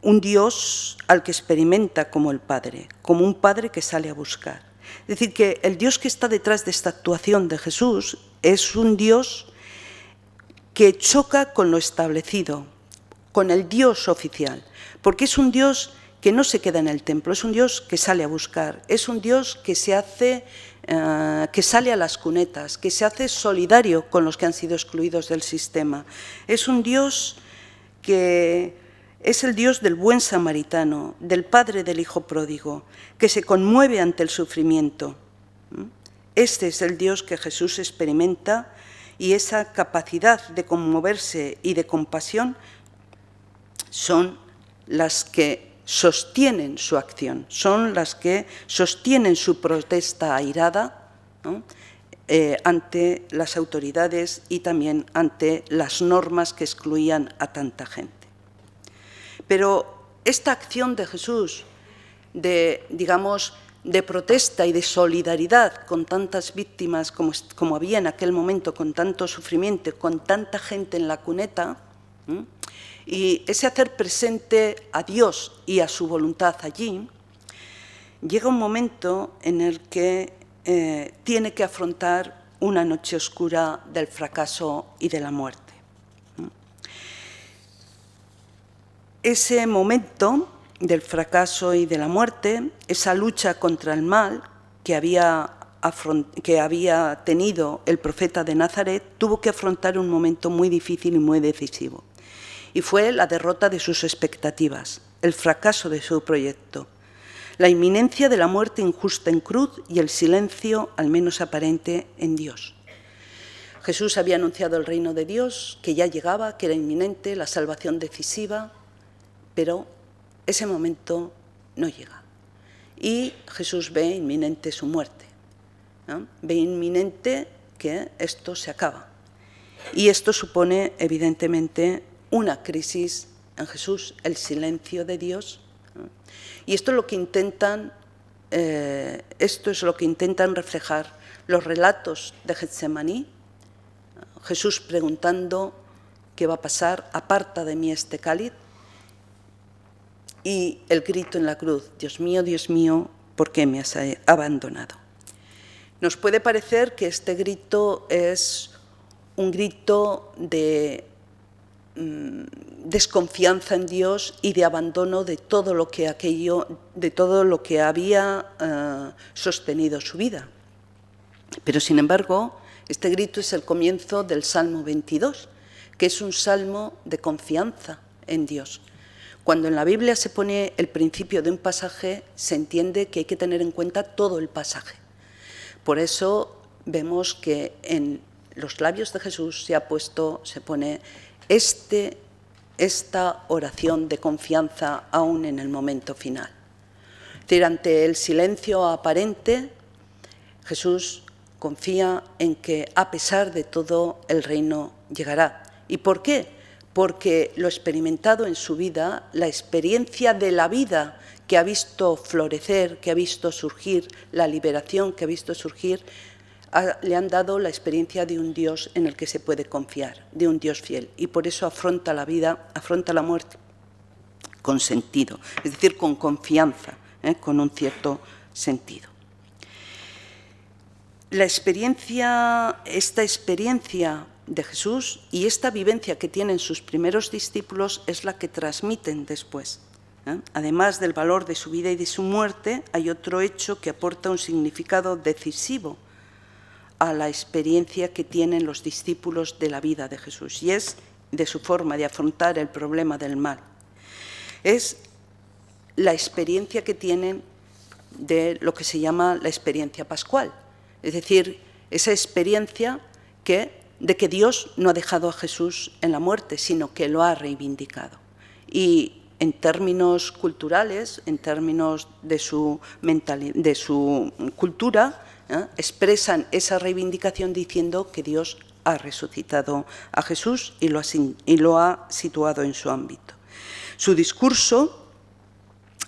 un Dios al que experimenta como el Padre, como un Padre que sale a buscar. Es decir, que el Dios que está detrás de esta actuación de Jesús es un Dios que choca con lo establecido, con el Dios oficial, porque es un Dios que no se queda en el templo, es un Dios que sale a buscar, es un Dios que que sale a las cunetas, que se hace solidario con los que han sido excluidos del sistema. Es un Dios que es el Dios del buen samaritano, del padre del hijo pródigo, que se conmueve ante el sufrimiento. Este es el Dios que Jesús experimenta, y esa capacidad de conmoverse y de compasión son las que sostienen su acción, son las que sostienen su protesta airada, ¿no?, ante las autoridades y también ante las normas que excluían a tanta gente. Pero esta acción de Jesús de protesta y de solidaridad con tantas víctimas como había en aquel momento, con tanto sufrimiento, con tanta gente en la cuneta, y ese hacer presente a Dios y a su voluntad allí, llega un momento en el que tiene que afrontar una noche oscura del fracaso y de la muerte. Ese momento del fracaso y de la muerte, esa lucha contra el mal que había tenido el profeta de Nazaret, tuvo que afrontar un momento muy difícil y muy decisivo. Y fue la derrota de sus expectativas, el fracaso de su proyecto, la inminencia de la muerte injusta en cruz y el silencio, al menos aparente, en Dios. Jesús había anunciado el reino de Dios, que ya llegaba, que era inminente, la salvación decisiva, pero ese momento no llega. Y Jesús ve inminente su muerte, ¿no? Ve inminente que esto se acaba. Y esto supone, evidentemente, una crisis en Jesús, el silencio de Dios, ¿no? Y esto es lo que intentan reflejar los relatos de Getsemaní. Jesús preguntando qué va a pasar, aparta de mí este cáliz, y el grito en la cruz, Dios mío, ¿por qué me has abandonado? Nos puede parecer que este grito es un grito de desconfianza en Dios y de abandono de todo lo que había sostenido su vida. Pero, sin embargo, este grito es el comienzo del Salmo 22, que es un salmo de confianza en Dios. Cuando en la Biblia se pone el principio de un pasaje, se entiende que hay que tener en cuenta todo el pasaje. Por eso vemos que en los labios de Jesús se pone esta oración de confianza aún en el momento final. Es decir, ante el silencio aparente, Jesús confía en que a pesar de todo el reino llegará. ¿Y por qué? Porque lo experimentado en su vida, la experiencia de la vida que ha visto florecer, que ha visto surgir, la liberación que ha visto surgir, le han dado la experiencia de un Dios en el que se puede confiar, de un Dios fiel. Y por eso afronta la vida, afronta la muerte con sentido, es decir, con confianza, con un cierto sentido. Esta experiencia de Jesús y esta vivencia que tienen sus primeros discípulos es la que transmiten después. Además del valor de su vida y de su muerte, hay otro hecho que aporta un significado decisivo a la experiencia que tienen los discípulos de la vida de Jesús, y es de su forma de afrontar el problema del mal. Es la experiencia que tienen de lo que se llama la experiencia pascual, es decir, esa experiencia de que Dios no ha dejado a Jesús en la muerte, sino que lo ha reivindicado. Y en términos culturales, en términos de su cultura, expresan esa reivindicación diciendo que Dios ha resucitado a Jesús y lo ha situado en su ámbito. Su discurso,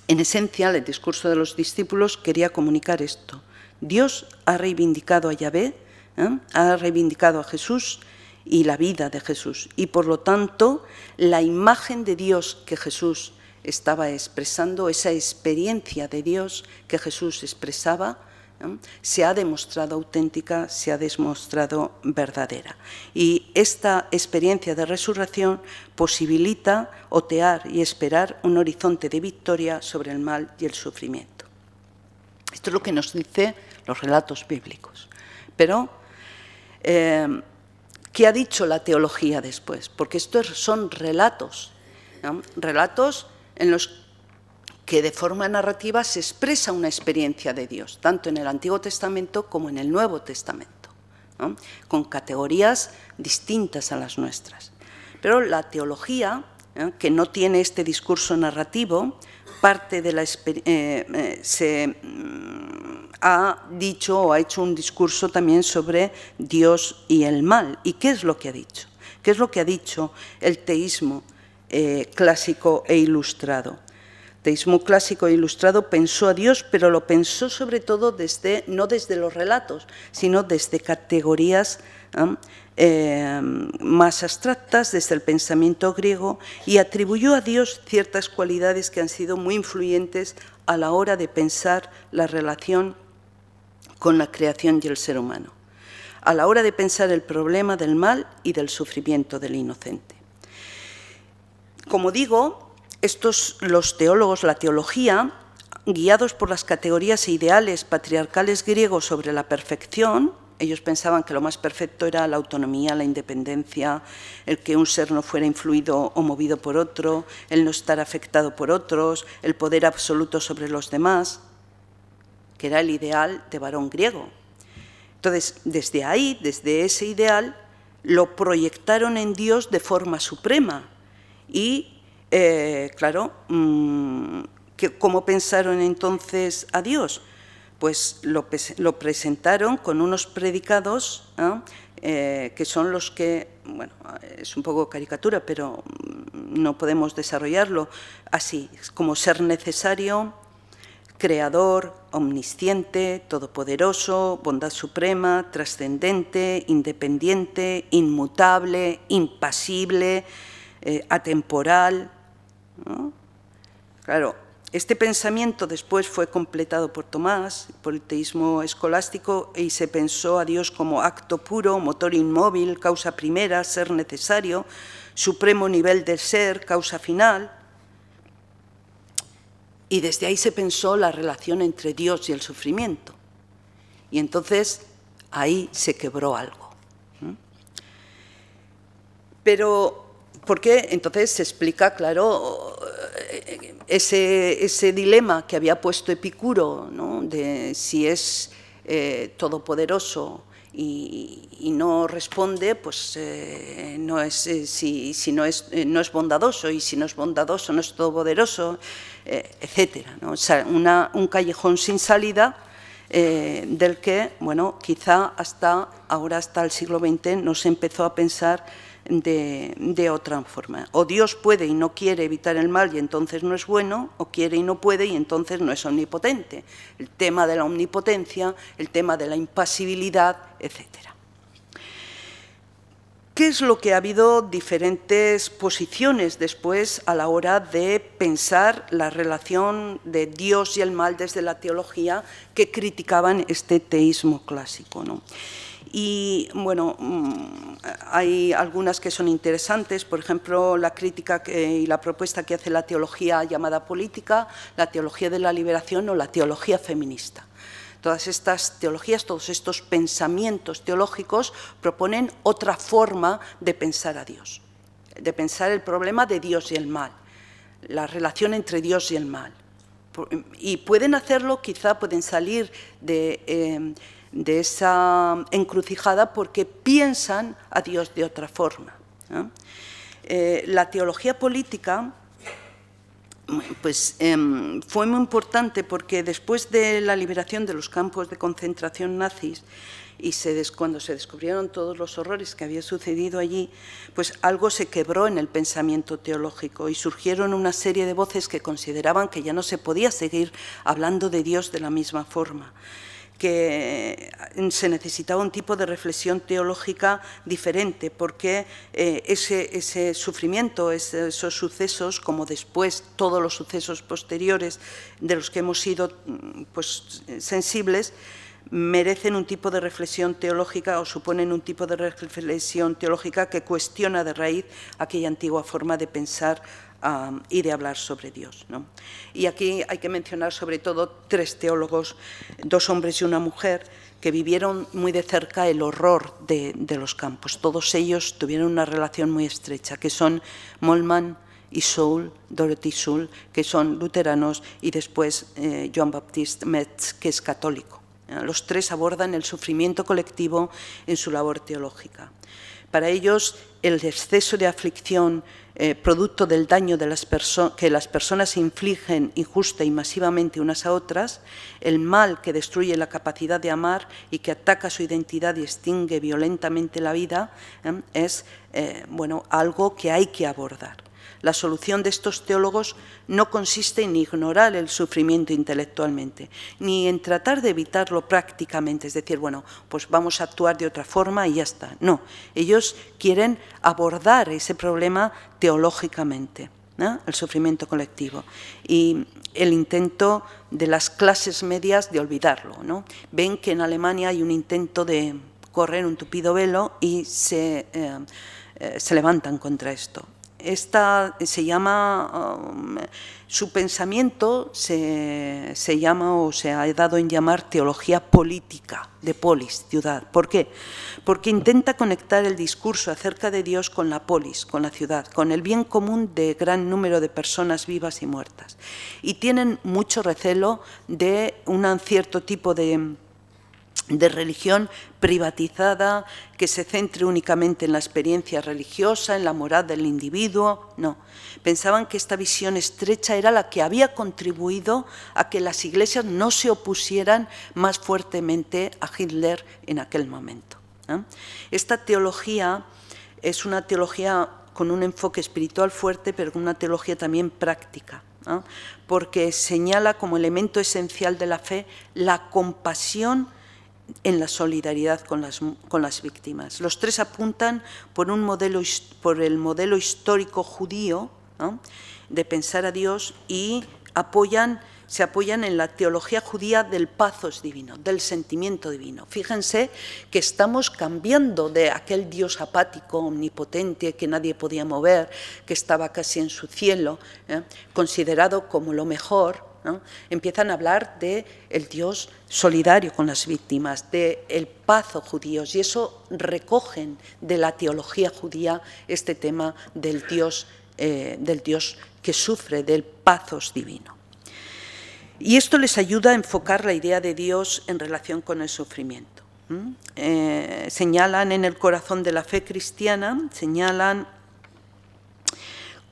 en esencia, el discurso de los discípulos, quería comunicar esto. Dios ha reivindicado a Yahvé, ha reivindicado a Jesús y la vida de Jesús. Y por lo tanto, la imagen de Dios que Jesús estaba expresando, esa experiencia de Dios que Jesús expresaba, se ha demostrado auténtica, se ha demostrado verdadera. Y esta experiencia de resurrección posibilita otear y esperar un horizonte de victoria sobre el mal y el sufrimiento. Esto es lo que nos dicen los relatos bíblicos. Pero, ¿qué ha dicho la teología después? Porque estos son relatos, relatos en los que de forma narrativa se expresa una experiencia de Dios, tanto en el Antiguo Testamento como en el Nuevo Testamento, con categorías distintas a las nuestras. Pero la teología, que no tiene este discurso narrativo, parte de la ha dicho o ha hecho un discurso también sobre Dios y el mal. ¿Y qué es lo que ha dicho? ¿Qué es lo que ha dicho el teísmo clásico e ilustrado? El teísmo clásico e ilustrado pensó a Dios, pero lo pensó sobre todo no desde los relatos, sino desde categorías más abstractas, desde el pensamiento griego, y atribuyó a Dios ciertas cualidades que han sido muy influyentes a la hora de pensar la relación con la creación y el ser humano, a la hora de pensar el problema del mal y del sufrimiento del inocente. Como digo, los teólogos, la teología, guiados por las categorías e ideales patriarcales griegos sobre la perfección, ellos pensaban que lo más perfecto era la autonomía, la independencia, el que un ser no fuera influido o movido por otro, el no estar afectado por otros, el poder absoluto sobre los demás, que era el ideal de varón griego. Entonces, desde ahí, desde ese ideal, lo proyectaron en Dios de forma suprema. Y, claro, ¿cómo pensaron entonces a Dios? Pues lo presentaron con unos predicados que son los que, bueno, es un poco caricatura, pero no podemos desarrollarlo así, como ser necesario, creador, omnisciente, todopoderoso, bondad suprema, trascendente, independiente, inmutable, impasible, atemporal, ¿no? Claro, este pensamiento después fue completado por Tomás, por el teísmo escolástico, y se pensó a Dios como acto puro, motor inmóvil, causa primera, ser necesario, supremo nivel del ser, causa final. Y desde ahí se pensó la relación entre Dios y el sufrimiento. Y entonces ahí se quebró algo. Pero, ¿por qué? Entonces se explica, claro, ese dilema que había puesto Epicuro, ¿no?, de si es todopoderoso y no responde, pues no es, si no es bondadoso, y si no es bondadoso no es todopoderoso, etcétera, ¿no? O sea, un callejón sin salida del que, bueno, quizá ahora hasta el siglo XX no se empezó a pensar de otra forma. O Dios puede y no quiere evitar el mal y entonces no es bueno, o quiere y no puede y entonces no es omnipotente. El tema de la omnipotencia, el tema de la impasibilidad, etcétera. ¿Qué es lo que ha habido diferentes posiciones después a la hora de pensar la relación de Dios y el mal desde la teología que criticaban este teísmo clásico, ¿no? Y, bueno, hay algunas que son interesantes, por ejemplo, la crítica y la propuesta que hace la teología llamada política, la teología de la liberación o la teología feminista. Todas estas teologías, todos estos pensamientos teológicos proponen otra forma de pensar a Dios, de pensar el problema de Dios y el mal, la relación entre Dios y el mal. Y pueden hacerlo, quizá pueden salir de esa encrucijada porque piensan a Dios de otra forma, ¿no? La teología política, pues, fue muy importante porque después de la liberación de los campos de concentración nazis y cuando se descubrieron todos los horrores que había sucedido allí, pues algo se quebró en el pensamiento teológico y surgieron una serie de voces que consideraban que ya no se podía seguir hablando de Dios de la misma forma, que se necesitaba un tipo de reflexión teológica diferente, porque ese sufrimiento, esos sucesos, como después todos los sucesos posteriores de los que hemos sido, pues, sensibles, merecen un tipo de reflexión teológica o suponen un tipo de reflexión teológica que cuestiona de raíz aquella antigua forma de pensar y de hablar sobre Dios, ¿no? Y aquí hay que mencionar sobre todo tres teólogos, dos hombres y una mujer, que vivieron muy de cerca el horror de los campos. Todos ellos tuvieron una relación muy estrecha, que son Moltmann y Soule, Dorothy Soule, que son luteranos, y después Joan Baptiste Metz, que es católico. Los tres abordan el sufrimiento colectivo en su labor teológica. Para ellos, el exceso de aflicción producto del daño que las personas infligen injusta y masivamente unas a otras, el mal que destruye la capacidad de amar y que ataca su identidad y extingue violentamente la vida, es bueno, algo que hay que abordar. La solución de estos teólogos no consiste en ignorar el sufrimiento intelectualmente, ni en tratar de evitarlo prácticamente, es decir, bueno, pues vamos a actuar de otra forma y ya está. No, ellos quieren abordar ese problema teológicamente, ¿no?, el sufrimiento colectivo, y el intento de las clases medias de olvidarlo, ¿no? Ven que en Alemania hay un intento de correr un tupido velo y se levantan contra esto. Su pensamiento se llama, o se ha dado en llamar, teología política, de polis, ciudad. ¿Por qué? Porque intenta conectar el discurso acerca de Dios con la polis, con la ciudad, con el bien común de gran número de personas vivas y muertas. Y tienen mucho recelo de un cierto tipo de religión privatizada, que se centre únicamente en la experiencia religiosa, en la moral del individuo. No, pensaban que esta visión estrecha era la que había contribuido a que las iglesias no se opusieran más fuertemente a Hitler en aquel momento, ¿no? Esta teología es una teología con un enfoque espiritual fuerte, pero con una teología también práctica, ¿no?, porque señala como elemento esencial de la fe la compasión en la solidaridad con las víctimas. Los tres apuntan por el modelo histórico judío, ¿no?, de pensar a Dios, y se apoyan en la teología judía del pathos divino, del sentimiento divino. Fíjense que estamos cambiando de aquel Dios apático, omnipotente, que nadie podía mover, que estaba casi en su cielo, considerado como lo mejor, ¿no? Empiezan a hablar del Dios solidario con las víctimas, del pazo judíos, y eso recogen de la teología judía este tema del Dios que sufre, del pathos divino. Y esto les ayuda a enfocar la idea de Dios en relación con el sufrimiento. Señalan en el corazón de la fe cristiana, señalan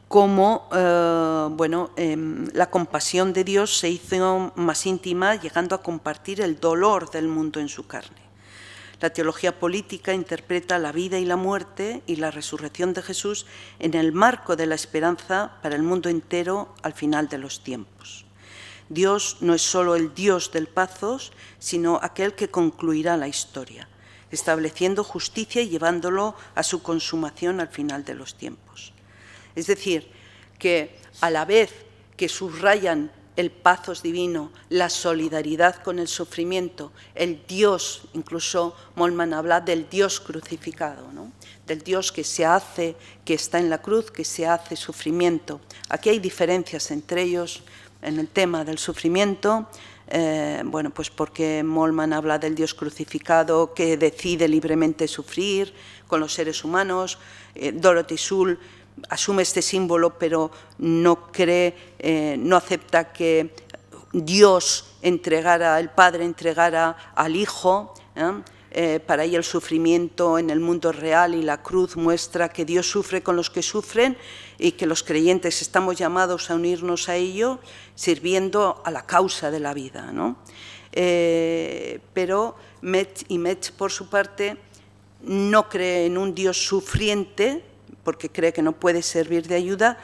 cómo la compasión de Dios se hizo más íntima, llegando a compartir el dolor del mundo en su carne. La teología política interpreta la vida y la muerte y la resurrección de Jesús en el marco de la esperanza para el mundo entero al final de los tiempos. Dios no es solo el Dios del pathos, sino aquel que concluirá la historia, estableciendo justicia y llevándolo a su consumación al final de los tiempos. Es decir, que a la vez que subrayan el pathos divino, la solidaridad con el sufrimiento, el Dios, incluso Moltmann habla del Dios crucificado, ¿no? Del Dios que se hace, que está en la cruz, que se hace sufrimiento. Aquí hay diferencias entre ellos en el tema del sufrimiento, pues porque Moltmann habla del Dios crucificado que decide libremente sufrir con los seres humanos, Dorothy Sull asume este símbolo, pero no cree, no acepta que Dios entregara, el Padre entregara al Hijo. Para ella el sufrimiento en el mundo real y la cruz muestra que Dios sufre con los que sufren y que los creyentes estamos llamados a unirnos a ello, sirviendo a la causa de la vida, ¿no? Pero Metz, por su parte, no cree en un Dios sufriente, porque cree que no puede servir de ayuda,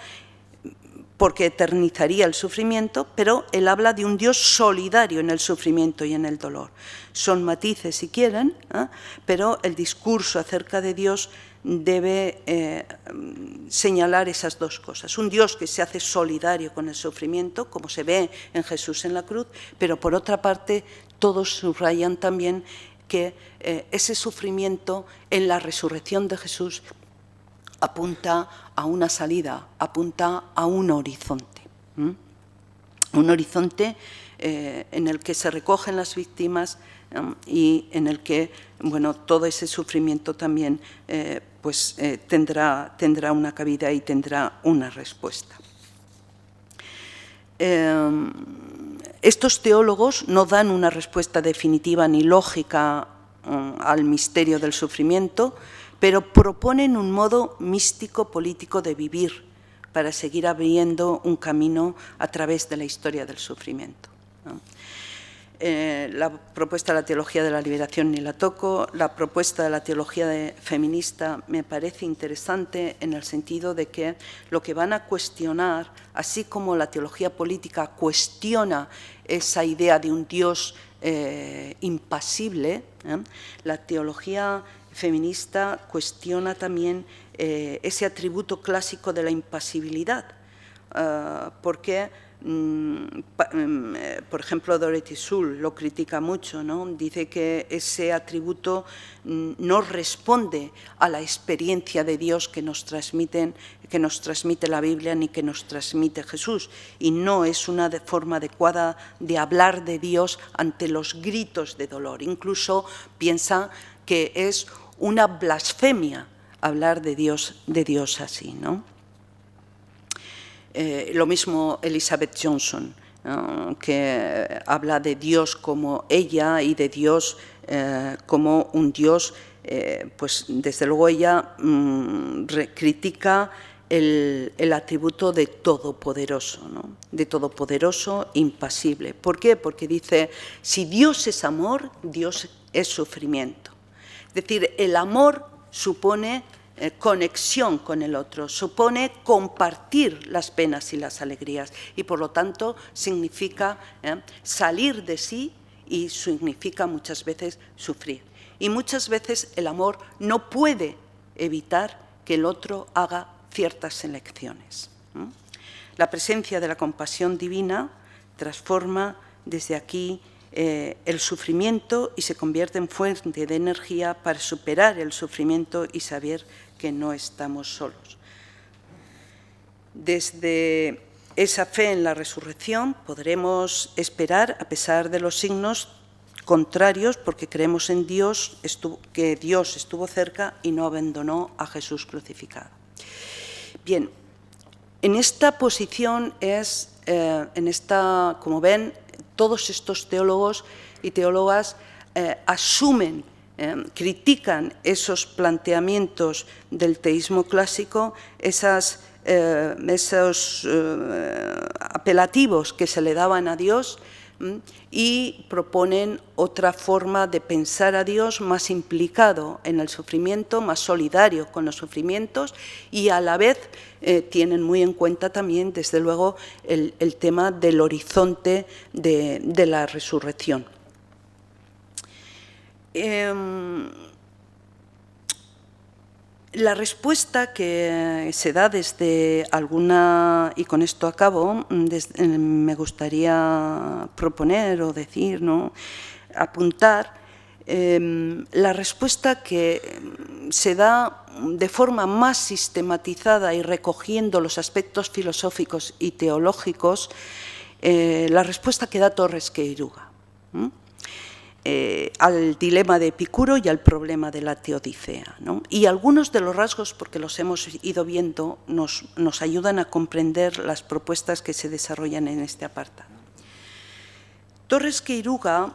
porque eternizaría el sufrimiento, pero él habla de un Dios solidario en el sufrimiento y en el dolor. Son matices, si quieren, pero el discurso acerca de Dios debe señalar esas dos cosas. Un Dios que se hace solidario con el sufrimiento, como se ve en Jesús en la cruz, pero por otra parte todos subrayan también que ese sufrimiento en la resurrección de Jesús apunta a una salida, apunta a un horizonte. Un horizonte en el que se recogen las víctimas y en el que todo ese sufrimiento también tendrá una cabida y tendrá una respuesta. Estos teólogos no dan una respuesta definitiva ni lógica al misterio del sufrimiento, pero proponen un modo místico político de vivir para seguir abriendo un camino a través de la historia del sufrimiento, ¿no? La propuesta de la teología de la liberación ni la toco. La propuesta de la teología feminista me parece interesante en el sentido de que lo que van a cuestionar, así como la teología política cuestiona esa idea de un Dios impasible, la teología feminista cuestiona también ese atributo clásico de la impasibilidad, porque, por ejemplo, Dorothy Sull lo critica mucho, ¿no? Dice que ese atributo no responde a la experiencia de Dios que nos transmite la Biblia ni que nos transmite Jesús, y no es una forma adecuada de hablar de Dios ante los gritos de dolor. Incluso piensa que es una blasfemia hablar de Dios así, ¿no? Lo mismo Elizabeth Johnson, ¿no? Que habla de Dios como ella y de Dios como un Dios, pues desde luego ella critica el atributo de todopoderoso, ¿no? De todopoderoso impasible. ¿Por qué? Porque dice, si Dios es amor, Dios es sufrimiento. Es decir, el amor supone conexión con el otro, supone compartir las penas y las alegrías y por lo tanto significa salir de sí y significa muchas veces sufrir. Y muchas veces el amor no puede evitar que el otro haga ciertas elecciones. La presencia de la compasión divina transforma desde aquí el sufrimiento y se convierte en fuente de energía para superar el sufrimiento y saber que no estamos solos. Desde esa fe en la resurrección podremos esperar a pesar de los signos contrarios, porque creemos en Dios, que Dios estuvo cerca y no abandonó a Jesús crucificado. Bien, en esta posición como ven, todos estos teólogos y teólogas asumen, critican esos planteamientos del teísmo clásico, esos apelativos que se le daban a Dios, y proponen otra forma de pensar a Dios más implicado en el sufrimiento, más solidario con los sufrimientos, y a la vez tienen muy en cuenta también, desde luego, el tema del horizonte de la resurrección. La respuesta que se da desde alguna, y con esto acabo, me gustaría proponer o decir, ¿no?, apuntar, la respuesta que se da de forma más sistematizada y recogiendo los aspectos filosóficos y teológicos, la respuesta que da Torres Queiruga al dilema de Epicuro y al problema de la teodicea, ¿no? Y algunos de los rasgos, porque los hemos ido viendo, nos ayudan a comprender las propuestas que se desarrollan en este apartado. Torres Queiruga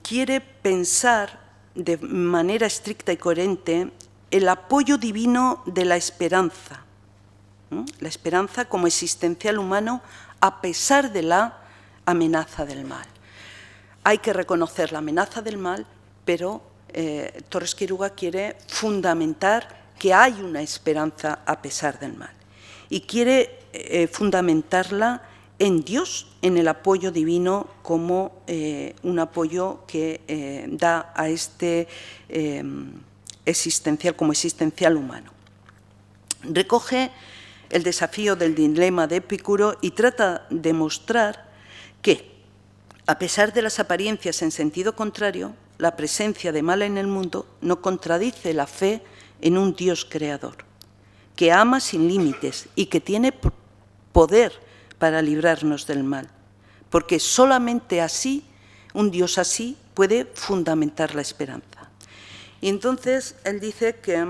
quiere pensar de manera estricta y coherente el apoyo divino de la esperanza, ¿no? La esperanza como existencial humano a pesar de la amenaza del mal. Hay que reconocer la amenaza del mal, pero Torres Queiruga quiere fundamentar que hay una esperanza a pesar del mal. Y quiere fundamentarla en Dios, en el apoyo divino como un apoyo que da a este como existencial humano. Recoge el desafío del dilema de Epicuro y trata de mostrar que, a pesar de las apariencias en sentido contrario, la presencia de mal en el mundo no contradice la fe en un Dios creador, que ama sin límites y que tiene poder para librarnos del mal, porque solamente así, un Dios así, puede fundamentar la esperanza. Y entonces él dice que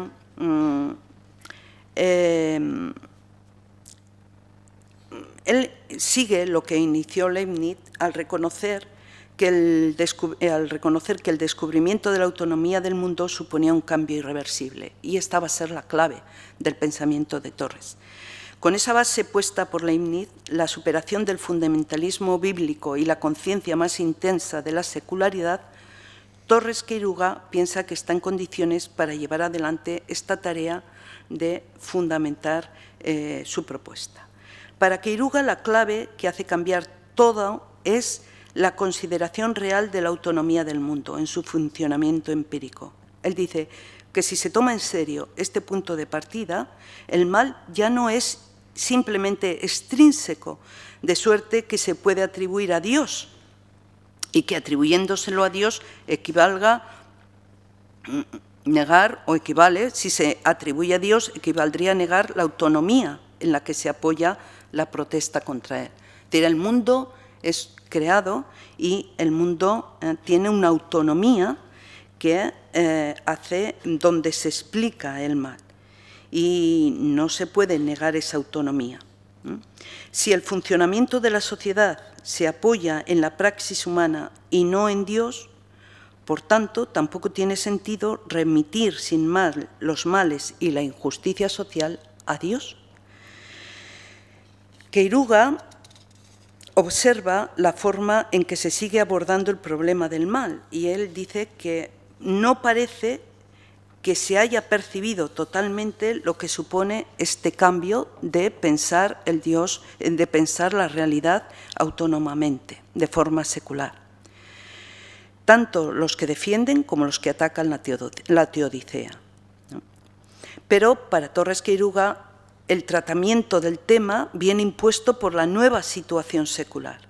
él sigue lo que inició Leibniz al reconocer que el descubrimiento de la autonomía del mundo suponía un cambio irreversible, y esta va a ser la clave del pensamiento de Torres. Con esa base puesta por Leibniz, la superación del fundamentalismo bíblico y la conciencia más intensa de la secularidad, Torres Queiruga piensa que está en condiciones para llevar adelante esta tarea de fundamentar su propuesta. Para Queiruga, la clave que hace cambiar todo es la consideración real de la autonomía del mundo en su funcionamiento empírico. Él dice que si se toma en serio este punto de partida, el mal ya no es simplemente extrínseco, de suerte que se puede atribuir a Dios, y que atribuyéndoselo a Dios equivalga negar, o equivale, si se atribuye a Dios, equivaldría a negar la autonomía en la que se apoya la protesta contra él. Es decir, el mundo es creado y el mundo tiene una autonomía que donde se explica el mal, y no se puede negar esa autonomía. Si el funcionamiento de la sociedad se apoya en la praxis humana y no en Dios, por tanto, tampoco tiene sentido remitir sin mal los males y la injusticia social a Dios. Queiruga observa la forma en que se sigue abordando el problema del mal, y él dice que no parece que se haya percibido totalmente lo que supone este cambio de pensar el Dios, de pensar la realidad autónomamente, de forma secular. Tanto los que defienden como los que atacan la teodicea, ¿no? Pero para Torres Queiruga, el tratamiento del tema viene impuesto por la nueva situación secular,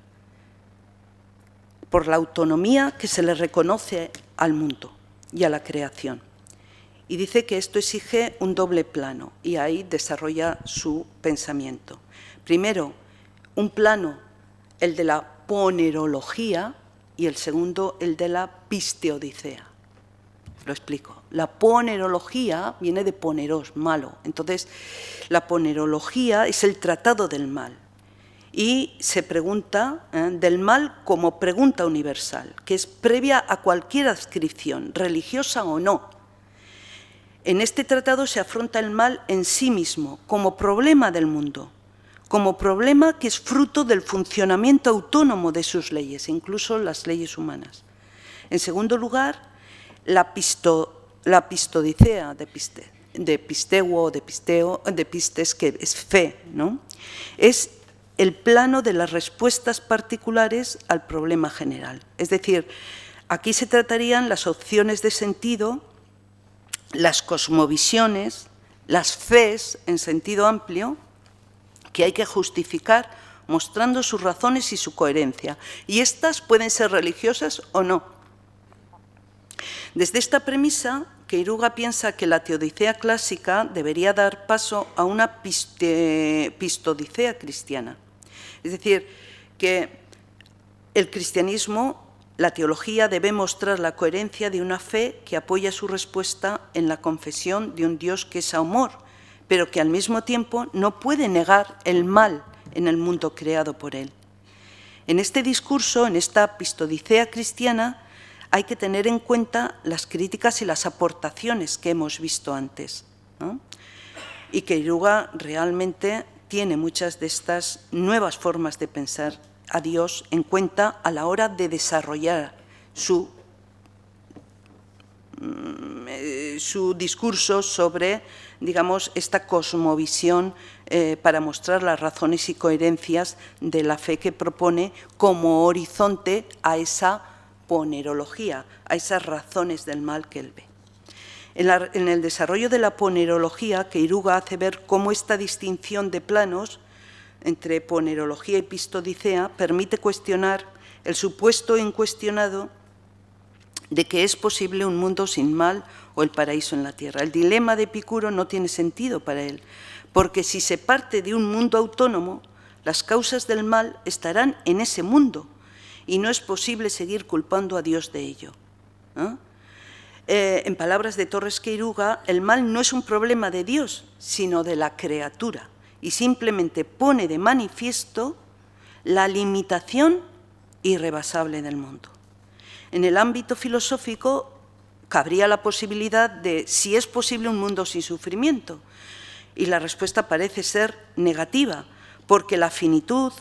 por la autonomía que se le reconoce al mundo y a la creación. Y dice que esto exige un doble plano, y ahí desarrolla su pensamiento. Primero, un plano, el de la ponerología, y el segundo, el de la pisteodicea. Lo explico. La ponerología viene de poneros, malo. Entonces, la ponerología es el tratado del mal. Y se pregunta del mal como pregunta universal, que es previa a cualquier adscripción, religiosa o no. En este tratado se afronta el mal en sí mismo, como problema del mundo, como problema que es fruto del funcionamiento autónomo de sus leyes, incluso las leyes humanas. En segundo lugar, la pistodicea de pisteuo o de pistes, que es fe, ¿no? Es el plano de las respuestas particulares al problema general. Es decir, aquí se tratarían las opciones de sentido, las cosmovisiones, las fes en sentido amplio, que hay que justificar mostrando sus razones y su coherencia. Y estas pueden ser religiosas o no. Desde esta premisa, Queiruga piensa que la teodicea clásica debería dar paso a una pistodicea cristiana. Es decir, que el cristianismo, la teología, debe mostrar la coherencia de una fe que apoya su respuesta en la confesión de un Dios que es amor, pero que al mismo tiempo no puede negar el mal en el mundo creado por él. En este discurso, en esta pistodicea cristiana, hay que tener en cuenta las críticas y las aportaciones que hemos visto antes, ¿no? Y Queiruga realmente tiene muchas de estas nuevas formas de pensar a Dios en cuenta a la hora de desarrollar su discurso sobre, digamos, esta cosmovisión para mostrar las razones y coherencias de la fe que propone como horizonte a esa ponerología, a esas razones del mal que él ve. En el desarrollo de la ponerología, Queiruga hace ver cómo esta distinción de planos entre ponerología y pistodicea permite cuestionar el supuesto incuestionado de que es posible un mundo sin mal o el paraíso en la tierra. El dilema de Epicuro no tiene sentido para él, porque si se parte de un mundo autónomo, las causas del mal estarán en ese mundo y no es posible seguir culpando a Dios de ello, ¿no? En palabras de Torres Queiruga, el mal no es un problema de Dios, sino de la criatura, y simplemente pone de manifiesto la limitación irrebasable del mundo. En el ámbito filosófico, cabría la posibilidad de si es posible un mundo sin sufrimiento, y la respuesta parece ser negativa, porque la finitud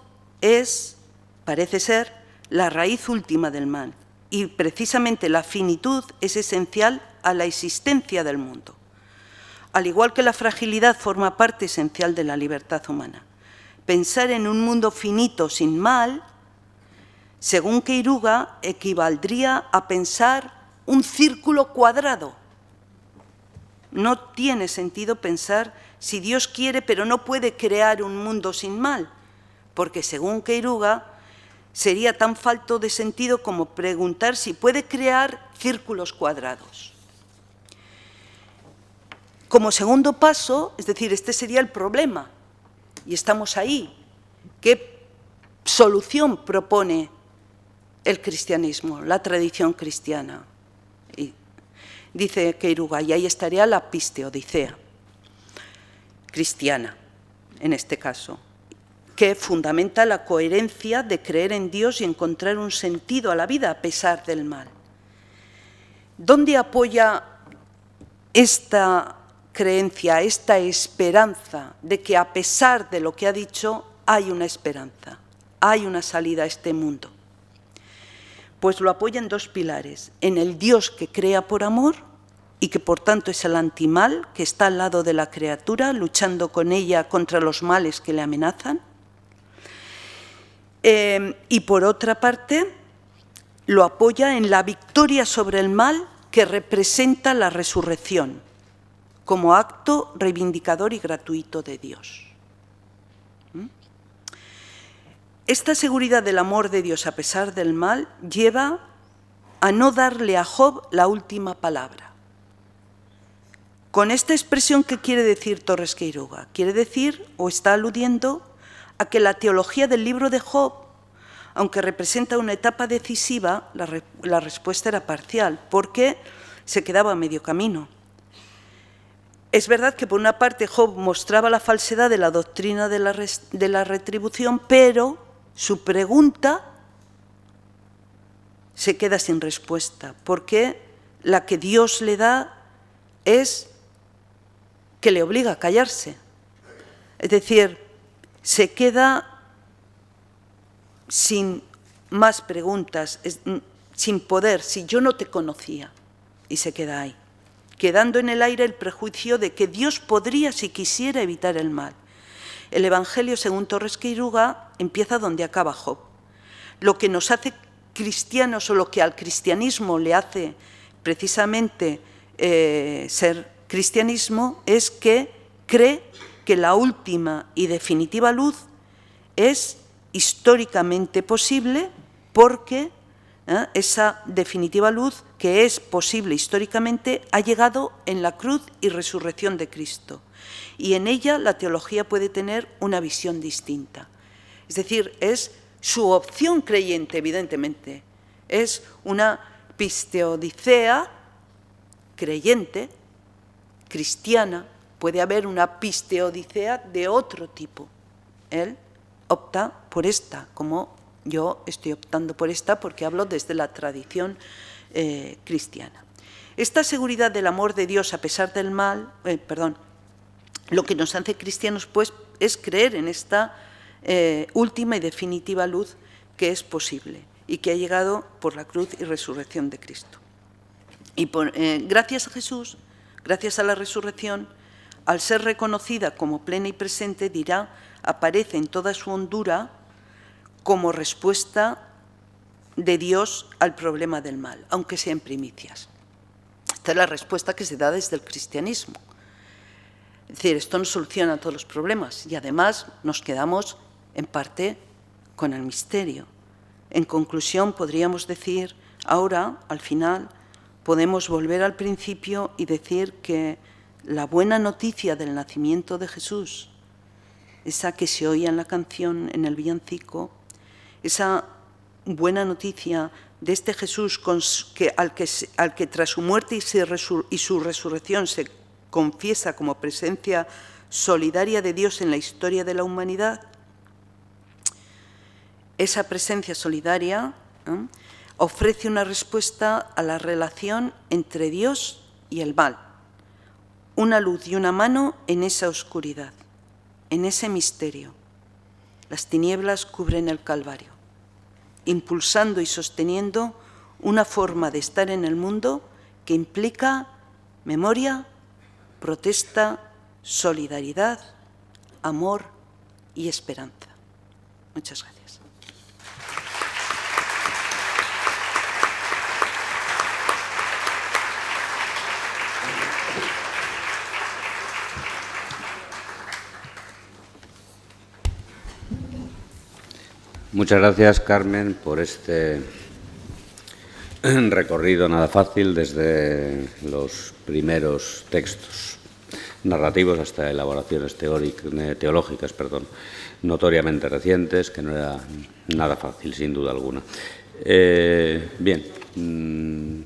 parece ser la raíz última del mal. Y precisamente la finitud es esencial a la existencia del mundo. Al igual que la fragilidad forma parte esencial de la libertad humana. Pensar en un mundo finito sin mal, según Queiruga, equivaldría a pensar un círculo cuadrado. No tiene sentido pensar si Dios quiere pero no puede crear un mundo sin mal, porque según Queiruga, sería tan falto de sentido como preguntar si puede crear círculos cuadrados. Como segundo paso, es decir, este sería el problema, y estamos ahí. ¿Qué solución propone el cristianismo, la tradición cristiana? Y dice Queiruga, y ahí estaría la pisteodicea cristiana, en este caso, que fundamenta la coherencia de creer en Dios y encontrar un sentido a la vida a pesar del mal. ¿Dónde apoya esta creencia, esta esperanza de que a pesar de lo que ha dicho hay una esperanza, hay una salida a este mundo? Pues lo apoya en dos pilares, en el Dios que crea por amor y que por tanto es el antimal, que está al lado de la criatura, luchando con ella contra los males que le amenazan. Y por otra parte, lo apoya en la victoria sobre el mal que representa la resurrección, como acto reivindicador y gratuito de Dios. Esta seguridad del amor de Dios a pesar del mal lleva a no darle a Job la última palabra. Con esta expresión, ¿qué quiere decir Torres Queiruga? Quiere decir, o está aludiendo, a que la teología del libro de Job, aunque representa una etapa decisiva, la respuesta era parcial, porque se quedaba a medio camino. Es verdad que por una parte Job mostraba la falsedad de la doctrina de la retribución, pero su pregunta se queda sin respuesta, porque la que Dios le da es que le obliga a callarse. Es decir, se queda sin más preguntas, sin poder, si yo no te conocía, y se queda ahí, quedando en el aire el prejuicio de que Dios podría, si quisiera, evitar el mal. El Evangelio, según Torres Queiruga, empieza donde acaba Job. Lo que nos hace cristianos, o lo que al cristianismo le hace precisamente ser cristianismo, es que cree que la última y definitiva luz es históricamente posible, porque esa definitiva luz que es posible históricamente ha llegado en la cruz y resurrección de Cristo. Y en ella la teología puede tener una visión distinta. Es decir, es su opción creyente, evidentemente. Es una pisteodicea creyente, cristiana. Puede haber una pisteodicea de otro tipo. Él opta por esta, como yo estoy optando por esta, porque hablo desde la tradición cristiana. Esta seguridad del amor de Dios a pesar del mal, lo que nos hace cristianos, pues, es creer en esta última y definitiva luz que es posible y que ha llegado por la cruz y resurrección de Cristo. Y gracias a Jesús, gracias a la resurrección, al ser reconocida como plena y presente, aparece en toda su hondura como respuesta de Dios al problema del mal, aunque sea en primicias. Esta es la respuesta que se da desde el cristianismo. Es decir, esto no soluciona todos los problemas y además nos quedamos en parte con el misterio. En conclusión, podríamos decir, ahora, al final, podemos volver al principio y decir que la buena noticia del nacimiento de Jesús, esa que se oía en la canción, en el villancico, esa buena noticia de este Jesús al que tras su muerte y su resurrección se confiesa como presencia solidaria de Dios en la historia de la humanidad, esa presencia solidaria ofrece una respuesta a la relación entre Dios y el mal, una luz y una mano en esa oscuridad, en ese misterio. Las tinieblas cubren el Calvario, impulsando y sosteniendo una forma de estar en el mundo que implica memoria, protesta, solidaridad, amor y esperanza. Muchas gracias. Muchas gracias, Carmen, por este recorrido nada fácil desde los primeros textos narrativos hasta elaboraciones teológicas, notoriamente recientes, que no era nada fácil, sin duda alguna. Bien,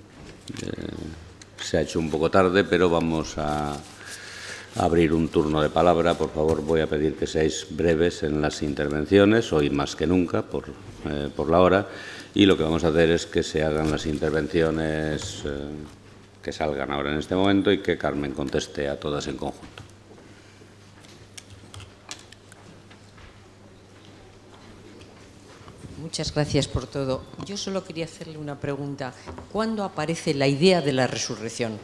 se ha hecho un poco tarde, pero vamos a abrir un turno de palabra. Por favor, voy a pedir que seáis breves en las intervenciones, hoy más que nunca, por la hora, y lo que vamos a hacer es que se hagan las intervenciones que salgan ahora en este momento y que Carmen conteste a todas en conjunto. Muchas gracias por todo. Yo solo quería hacerle una pregunta. ¿Cuándo aparece la idea de la resurrección?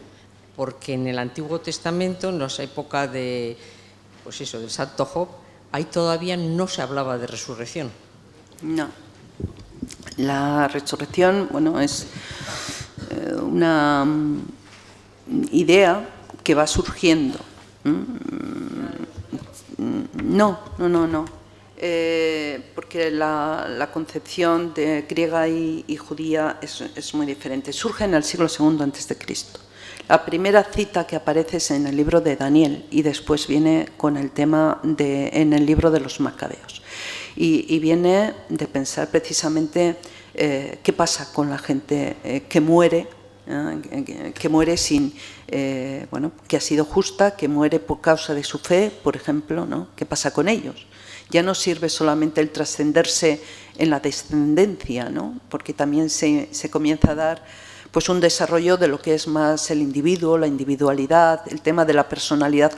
Porque en el Antiguo Testamento, en la época de, pues eso, del Santo Job, ahí todavía no se hablaba de resurrección. No. La resurrección, bueno, es una idea que va surgiendo. No. Porque la concepción de griega y judía es muy diferente. Surge en el siglo II a.C. La primera cita que aparece es en el libro de Daniel y después viene con el tema en el libro de los Macabeos. Y viene de pensar precisamente qué pasa con la gente que muere sin, bueno, que ha sido justa, que muere por causa de su fe, por ejemplo, ¿no? ¿Qué pasa con ellos? Ya no sirve solamente el trascenderse en la descendencia, ¿no? Porque también se comienza a dar pues un desarrollo de lo que es más el individuo, la individualidad, el tema de la personalidad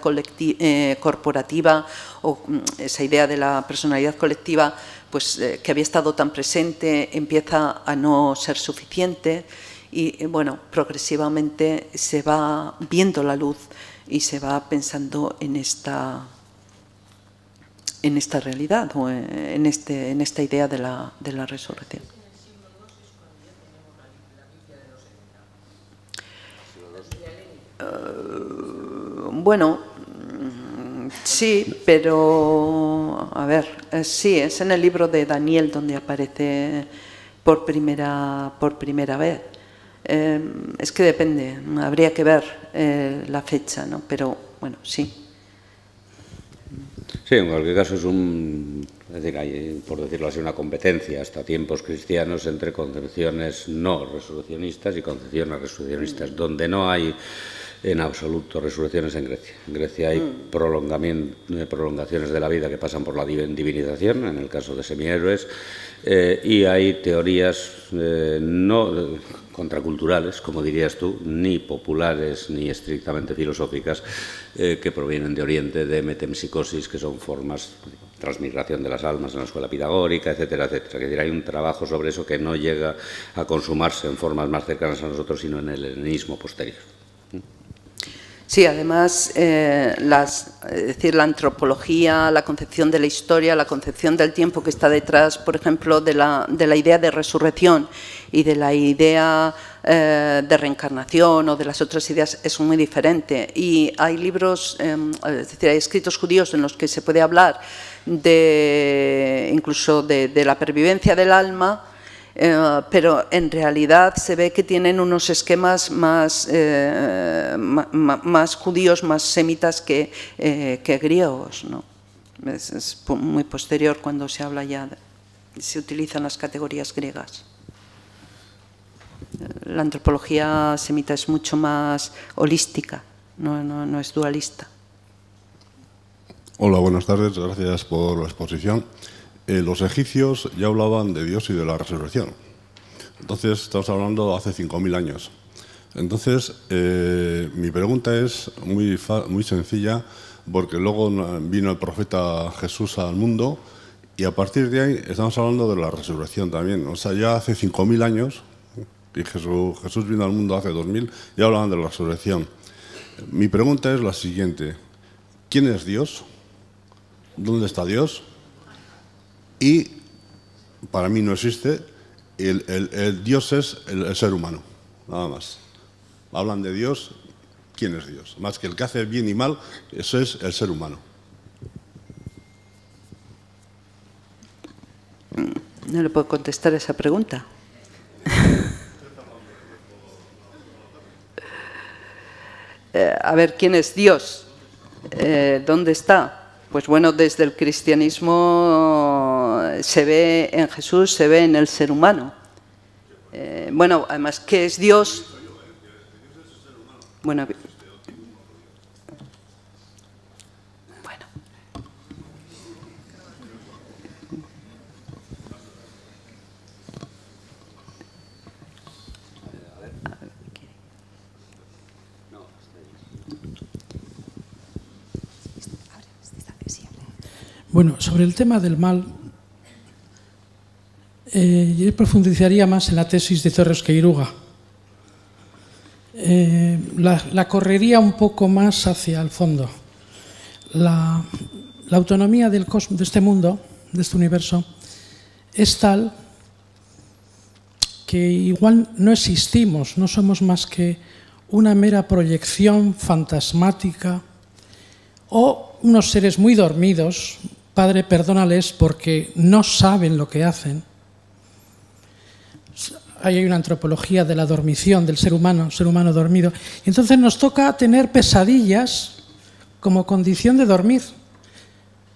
corporativa, o esa idea de la personalidad colectiva pues, que había estado tan presente empieza a no ser suficiente y bueno, progresivamente se va viendo la luz y se va pensando en esta realidad o en esta idea de la resurrección. Bueno, sí, pero a ver, sí, es en el libro de Daniel donde aparece por primera vez. Es que depende, habría que ver la fecha, ¿no? Pero bueno, sí. Sí, en cualquier caso es es decir, hay, por decirlo así, una competencia hasta tiempos cristianos entre concepciones no resurreccionistas y concepciones resurreccionistas, donde no hay en absoluto resurrecciones en Grecia. En Grecia hay prolongaciones de la vida que pasan por la divinización, en el caso de semihéroes, y hay teorías no contraculturales, como dirías tú, ni populares ni estrictamente filosóficas, que provienen de Oriente, de metempsicosis, que son formas de transmigración de las almas en la escuela pitagórica, etcétera, etcétera. Es decir, hay un trabajo sobre eso que no llega a consumarse en formas más cercanas a nosotros, sino en el helenismo posterior. Sí, además, es decir, la antropología, la concepción de la historia, la concepción del tiempo que está detrás, por ejemplo, de la idea de resurrección y de la idea de reencarnación o de las otras ideas es muy diferente. Y hay libros, es decir, hay escritos judíos en los que se puede hablar incluso de la pervivencia del alma, pero en realidad se ve que tienen unos esquemas más judíos, más semitas que griegos, ¿no? Es muy posterior cuando se habla ya, se utilizan las categorías griegas. La antropología semita es mucho más holística, no es dualista. Hola, buenas tardes, gracias por la exposición. Los egipcios ya hablaban de Dios y de la resurrección. Entonces, estamos hablando hace 5.000 años. Entonces, mi pregunta es muy sencilla, porque luego vino el profeta Jesús al mundo y a partir de ahí estamos hablando de la resurrección también. O sea, ya hace 5.000 años, y Jesús vino al mundo hace 2.000, ya hablaban de la resurrección. Mi pregunta es la siguiente. ¿Quién es Dios? ¿Dónde está Dios? Y para mí no existe, el Dios es el ser humano, nada más. Hablan de Dios, ¿quién es Dios? Más que el que hace bien y mal, eso es el ser humano. No le puedo contestar esa pregunta. A ver, ¿quién es Dios? ¿Dónde está? Pues bueno, desde el cristianismo se ve en Jesús, se ve en el ser humano. Bueno, además, ¿qué es Dios? Bueno, Bueno, sobre el tema del mal, yo profundizaría más en la tesis de Torres Queiruga. La correría un poco más hacia el fondo. La autonomía de este mundo, de este universo, es tal que igual no existimos, no somos más que una mera proyección fantasmática o unos seres muy dormidos. Padre, perdónales porque no saben lo que hacen. hay una antropología de la dormición del ser humano dormido. Y entonces nos toca tener pesadillas como condición de dormir.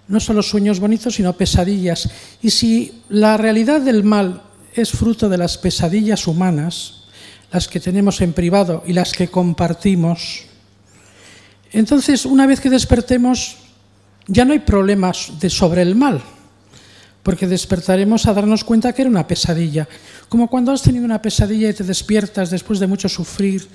No solo sueños bonitos, sino pesadillas. Y si la realidad del mal es fruto de las pesadillas humanas, las que tenemos en privado y las que compartimos, entonces una vez que despertemos ya no hay problemas sobre el mal, porque despertaremos a darnos cuenta que era una pesadilla. Como cuando has tenido una pesadilla y te despiertas después de mucho sufrir,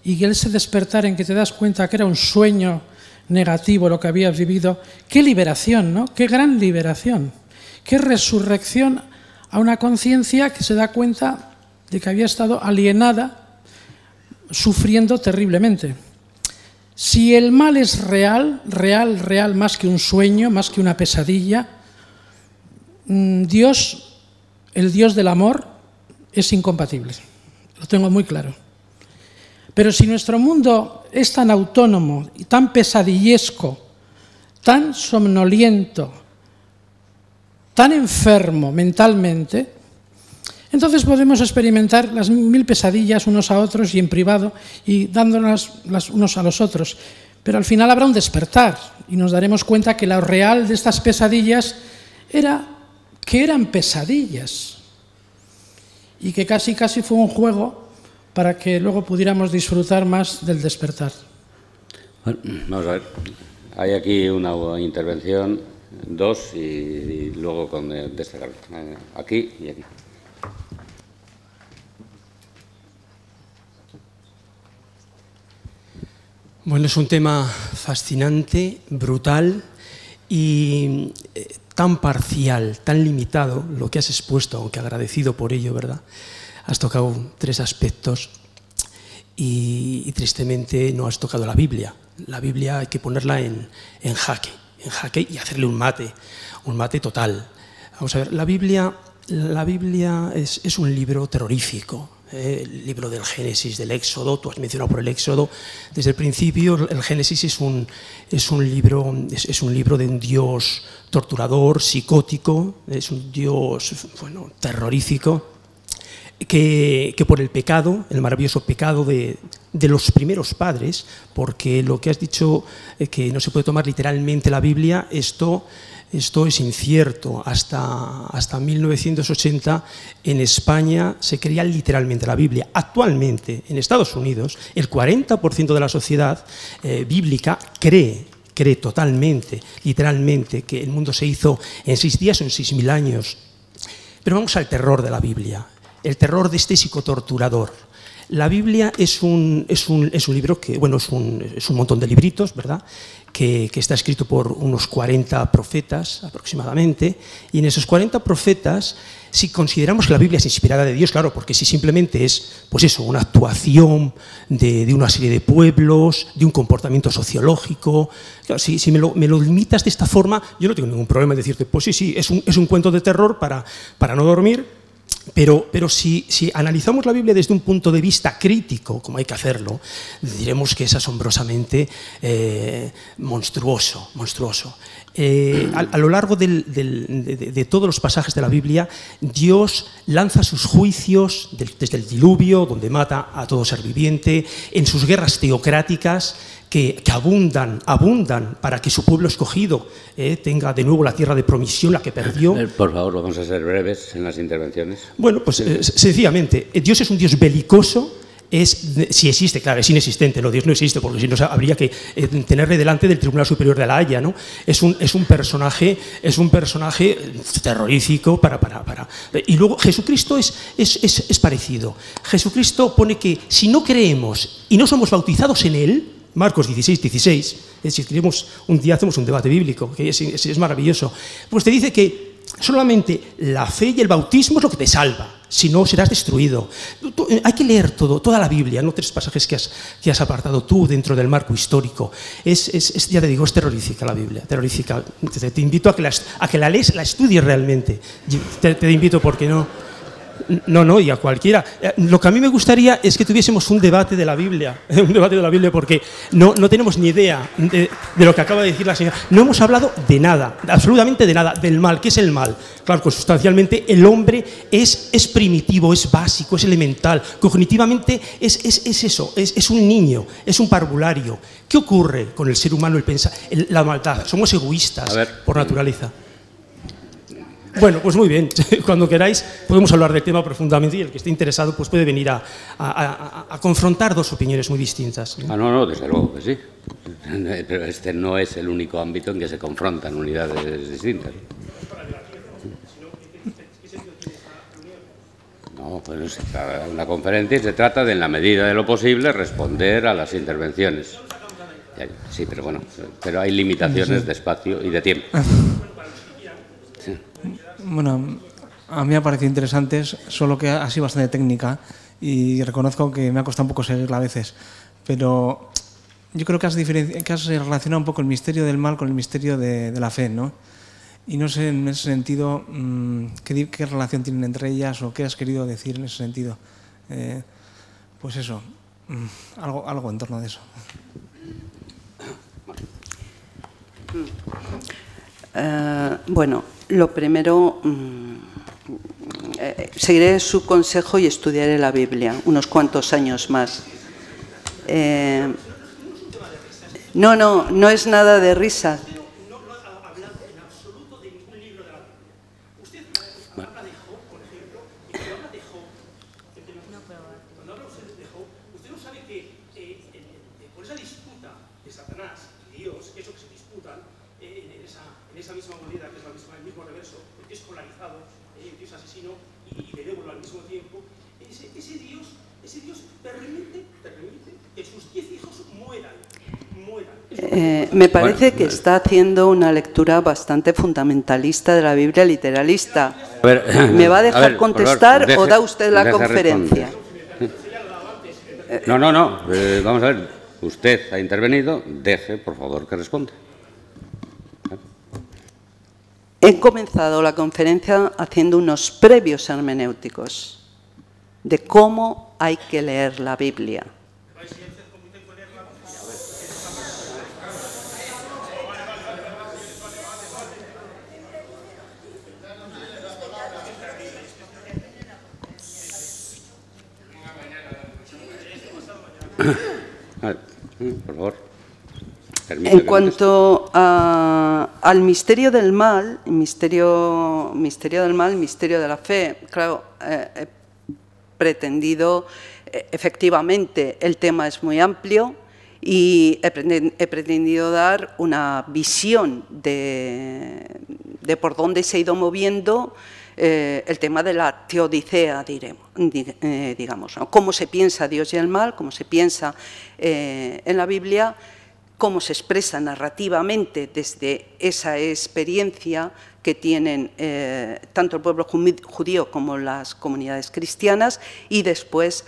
y ese despertar en que te das cuenta que era un sueño negativo lo que habías vivido. Qué liberación, ¿no? Qué gran liberación. Qué resurrección a una conciencia que se da cuenta de que había estado alienada, sufriendo terriblemente. Si el mal es real, más que un sueño, más que una pesadilla, Dios, el Dios del amor, es incompatible. Lo tengo muy claro. Pero si nuestro mundo es tan autónomo y tan pesadillesco, tan somnoliento, tan enfermo mentalmente, entonces podemos experimentar las 1000 pesadillas unos a otros y en privado y dándonos las unos a los otros. Pero al final habrá un despertar y nos daremos cuenta que lo real de estas pesadillas era que eran pesadillas y que casi fue un juego para que luego pudiéramos disfrutar más del despertar. Bueno, vamos a ver. Hay aquí una intervención, dos, y luego con destacar. Aquí y aquí. Bueno, es un tema fascinante, brutal y tan parcial, tan limitado, lo que has expuesto, aunque agradecido por ello, ¿verdad? Has tocado 3 aspectos y tristemente no has tocado la Biblia. La Biblia hay que ponerla en jaque y hacerle un mate total. Vamos a ver, la Biblia es un libro terrorífico. El libro del Génesis, del Éxodo, tú has mencionado por el Éxodo. Desde el principio el Génesis es un libro de un Dios torturador, psicótico, es un Dios terrorífico, que por el pecado, el maravilloso pecado de los primeros padres, porque lo que has dicho, que no se puede tomar literalmente la Biblia, esto es incierto. Hasta 1980 en España se creía literalmente la Biblia. Actualmente en Estados Unidos el 40% de la sociedad bíblica cree totalmente, literalmente, que el mundo se hizo en 6 días o en 6000 años. Pero vamos al terror de la Biblia, el terror de este psicotorturador. La Biblia es un libro que, bueno, es un montón de libritos, ¿verdad?, que está escrito por unos 40 profetas aproximadamente, y en esos 40 profetas, si consideramos que la Biblia es inspirada de Dios, claro, porque si simplemente es, pues eso, una actuación de una serie de pueblos, de un comportamiento sociológico, claro, si me lo limitas de esta forma, yo no tengo ningún problema en decirte, pues sí, es un cuento de terror para no dormir. Pero si analizamos la Biblia desde un punto de vista crítico, como hay que hacerlo, diremos que es asombrosamente monstruoso. A lo largo de todos los pasajes de la Biblia, Dios lanza sus juicios desde el diluvio, donde mata a todo ser viviente, en sus guerras teocráticas, que abundan para que su pueblo escogido tenga de nuevo la tierra de promisión, la que perdió. Por favor, vamos a ser breves en las intervenciones. Bueno, pues sencillamente, Dios es un Dios belicoso. Si existe, claro, es inexistente, no, Dios no existe, porque si no habría que tenerle delante del Tribunal Superior de la Haya, ¿no? Es un personaje terrorífico y luego Jesucristo es parecido. Jesucristo pone que si no creemos y no somos bautizados en Él, Marcos 16, es decir, un día hacemos un debate bíblico, que es maravilloso, pues te dice que solamente la fe y el bautismo es lo que te salva, si no serás destruido. Hay que leer toda la Biblia, no 3 pasajes que has apartado tú dentro del marco histórico. Ya te digo, es terrorífica la Biblia, terrorífica. Te invito a que la lees, la estudies realmente. Te invito porque no... No, y a cualquiera. Lo que a mí me gustaría es que tuviésemos un debate de la Biblia, porque no tenemos ni idea de lo que acaba de decir la señora. No hemos hablado de nada, absolutamente de nada, del mal. ¿Qué es el mal? Claro, pues sustancialmente el hombre es primitivo, es básico, es elemental. Cognitivamente es eso, es un niño, es un parvulario. ¿Qué ocurre con el ser humano, la maldad? Somos egoístas por naturaleza. Bueno, pues muy bien, cuando queráis podemos hablar del tema profundamente y el que esté interesado pues puede venir a confrontar dos opiniones muy distintas. No, desde luego que sí. Pero este no es el único ámbito en que se confrontan unidades distintas. No, pues se trata de una conferencia y se trata de, en la medida de lo posible, responder a las intervenciones. Sí, pero bueno, pero hay limitaciones de espacio y de tiempo. Sí. Bueno, a mí me ha parecido interesante, solo que ha sido bastante técnica y reconozco que me ha costado un poco seguirla a veces, pero yo creo que has relacionado un poco el misterio del mal con el misterio de la fe, ¿no? Y no sé en ese sentido qué relación tienen entre ellas o qué has querido decir en ese sentido. Pues eso, algo en torno de eso. Bueno, lo primero, seguiré su consejo y estudiaré la Biblia unos cuantos años más. No es nada de risa. Me parece que está haciendo una lectura bastante fundamentalista de la Biblia, literalista. ¿Me va a dejar contestar o da usted la conferencia? No. Vamos a ver. Usted ha intervenido. Deje, por favor, que responda. He comenzado la conferencia haciendo unos previos hermenéuticos de cómo hay que leer la Biblia. Por favor. En cuanto al misterio del mal, misterio de la fe, claro, he pretendido, efectivamente, el tema es muy amplio y he pretendido dar una visión de por dónde se ha ido moviendo el tema de la teodicea, digamos, ¿no? Cómo se piensa Dios y el mal, cómo se piensa en la Biblia, cómo se expresa narrativamente desde esa experiencia que tienen tanto el pueblo judío como las comunidades cristianas, y después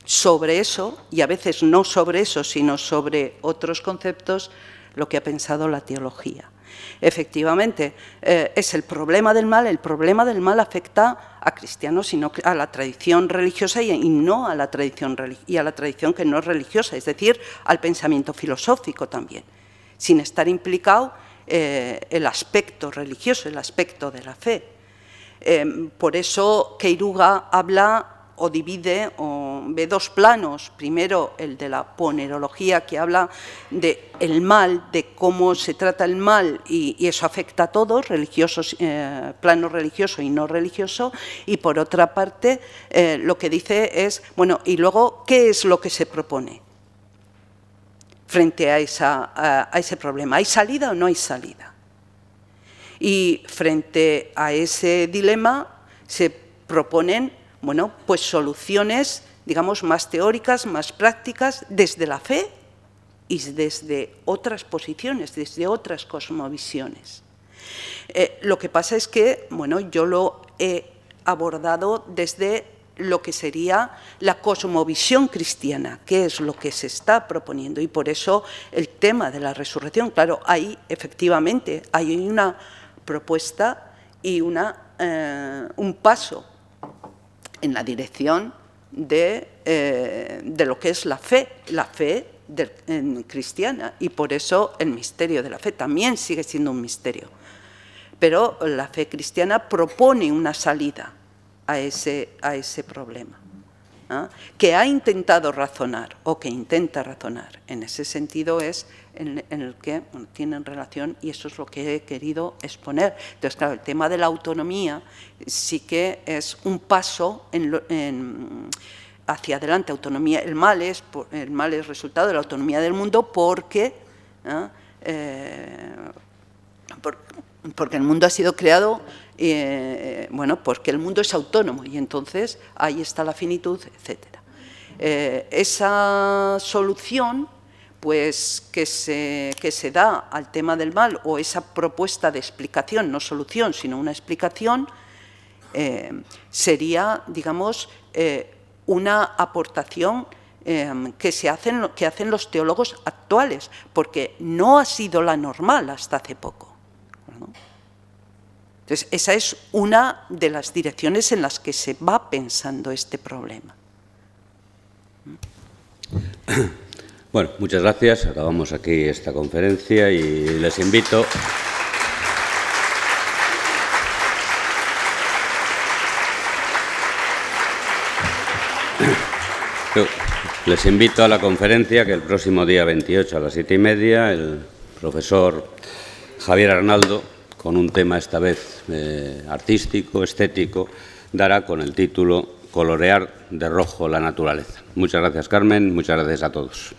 sobre eso, y a veces no sobre eso, sino sobre otros conceptos, lo que ha pensado la teología. Efectivamente, es el problema del mal. El problema del mal afecta a cristianos, sino a la tradición religiosa y no a la tradición que no es religiosa, es decir, al pensamiento filosófico también, sin estar implicado el aspecto religioso, el aspecto de la fe. Por eso Queiruga habla o divide o ve dos planos. Primero, el de la ponerología, que habla del mal, de cómo se trata el mal, y eso afecta a todos, religiosos, plano religioso y no religioso. Y por otra parte, lo que dice es, bueno, y luego, ¿qué es lo que se propone frente a ese problema? ¿Hay salida o no hay salida? Y frente a ese dilema se proponen, bueno, pues soluciones, digamos, más teóricas, más prácticas, desde la fe y desde otras posiciones, desde otras cosmovisiones. Lo que pasa es que, bueno, yo lo he abordado desde lo que sería la cosmovisión cristiana, que es lo que se está proponiendo, y por eso el tema de la resurrección. Claro, ahí efectivamente hay una propuesta y un paso en la dirección de lo que es la fe cristiana, y por eso el misterio de la fe también sigue siendo un misterio. Pero la fe cristiana propone una salida a ese problema, ¿no? Que ha intentado razonar o que intenta razonar. En ese sentido es en el que tienen relación, y eso es lo que he querido exponer. Entonces, claro, el tema de la autonomía sí que es un paso hacia adelante. Autonomía, el mal es resultado de la autonomía del mundo porque el mundo ha sido creado, porque el mundo es autónomo, y entonces ahí está la finitud, etc. Esa solución, pues, que se da al tema del mal, o esa propuesta de explicación, no solución, sino una explicación, sería, digamos, una aportación que hacen los teólogos actuales, porque no ha sido la normal hasta hace poco, ¿no? Entonces, esa es una de las direcciones en las que se va pensando este problema. Bueno, muchas gracias. Acabamos aquí esta conferencia y les invito... Les invito a la conferencia que el próximo día 28 a las 7:30 el profesor Javier Arnaldo, con un tema esta vez artístico, estético, dará con el título Colorear de rojo la naturaleza. Muchas gracias, Carmen. Muchas gracias a todos.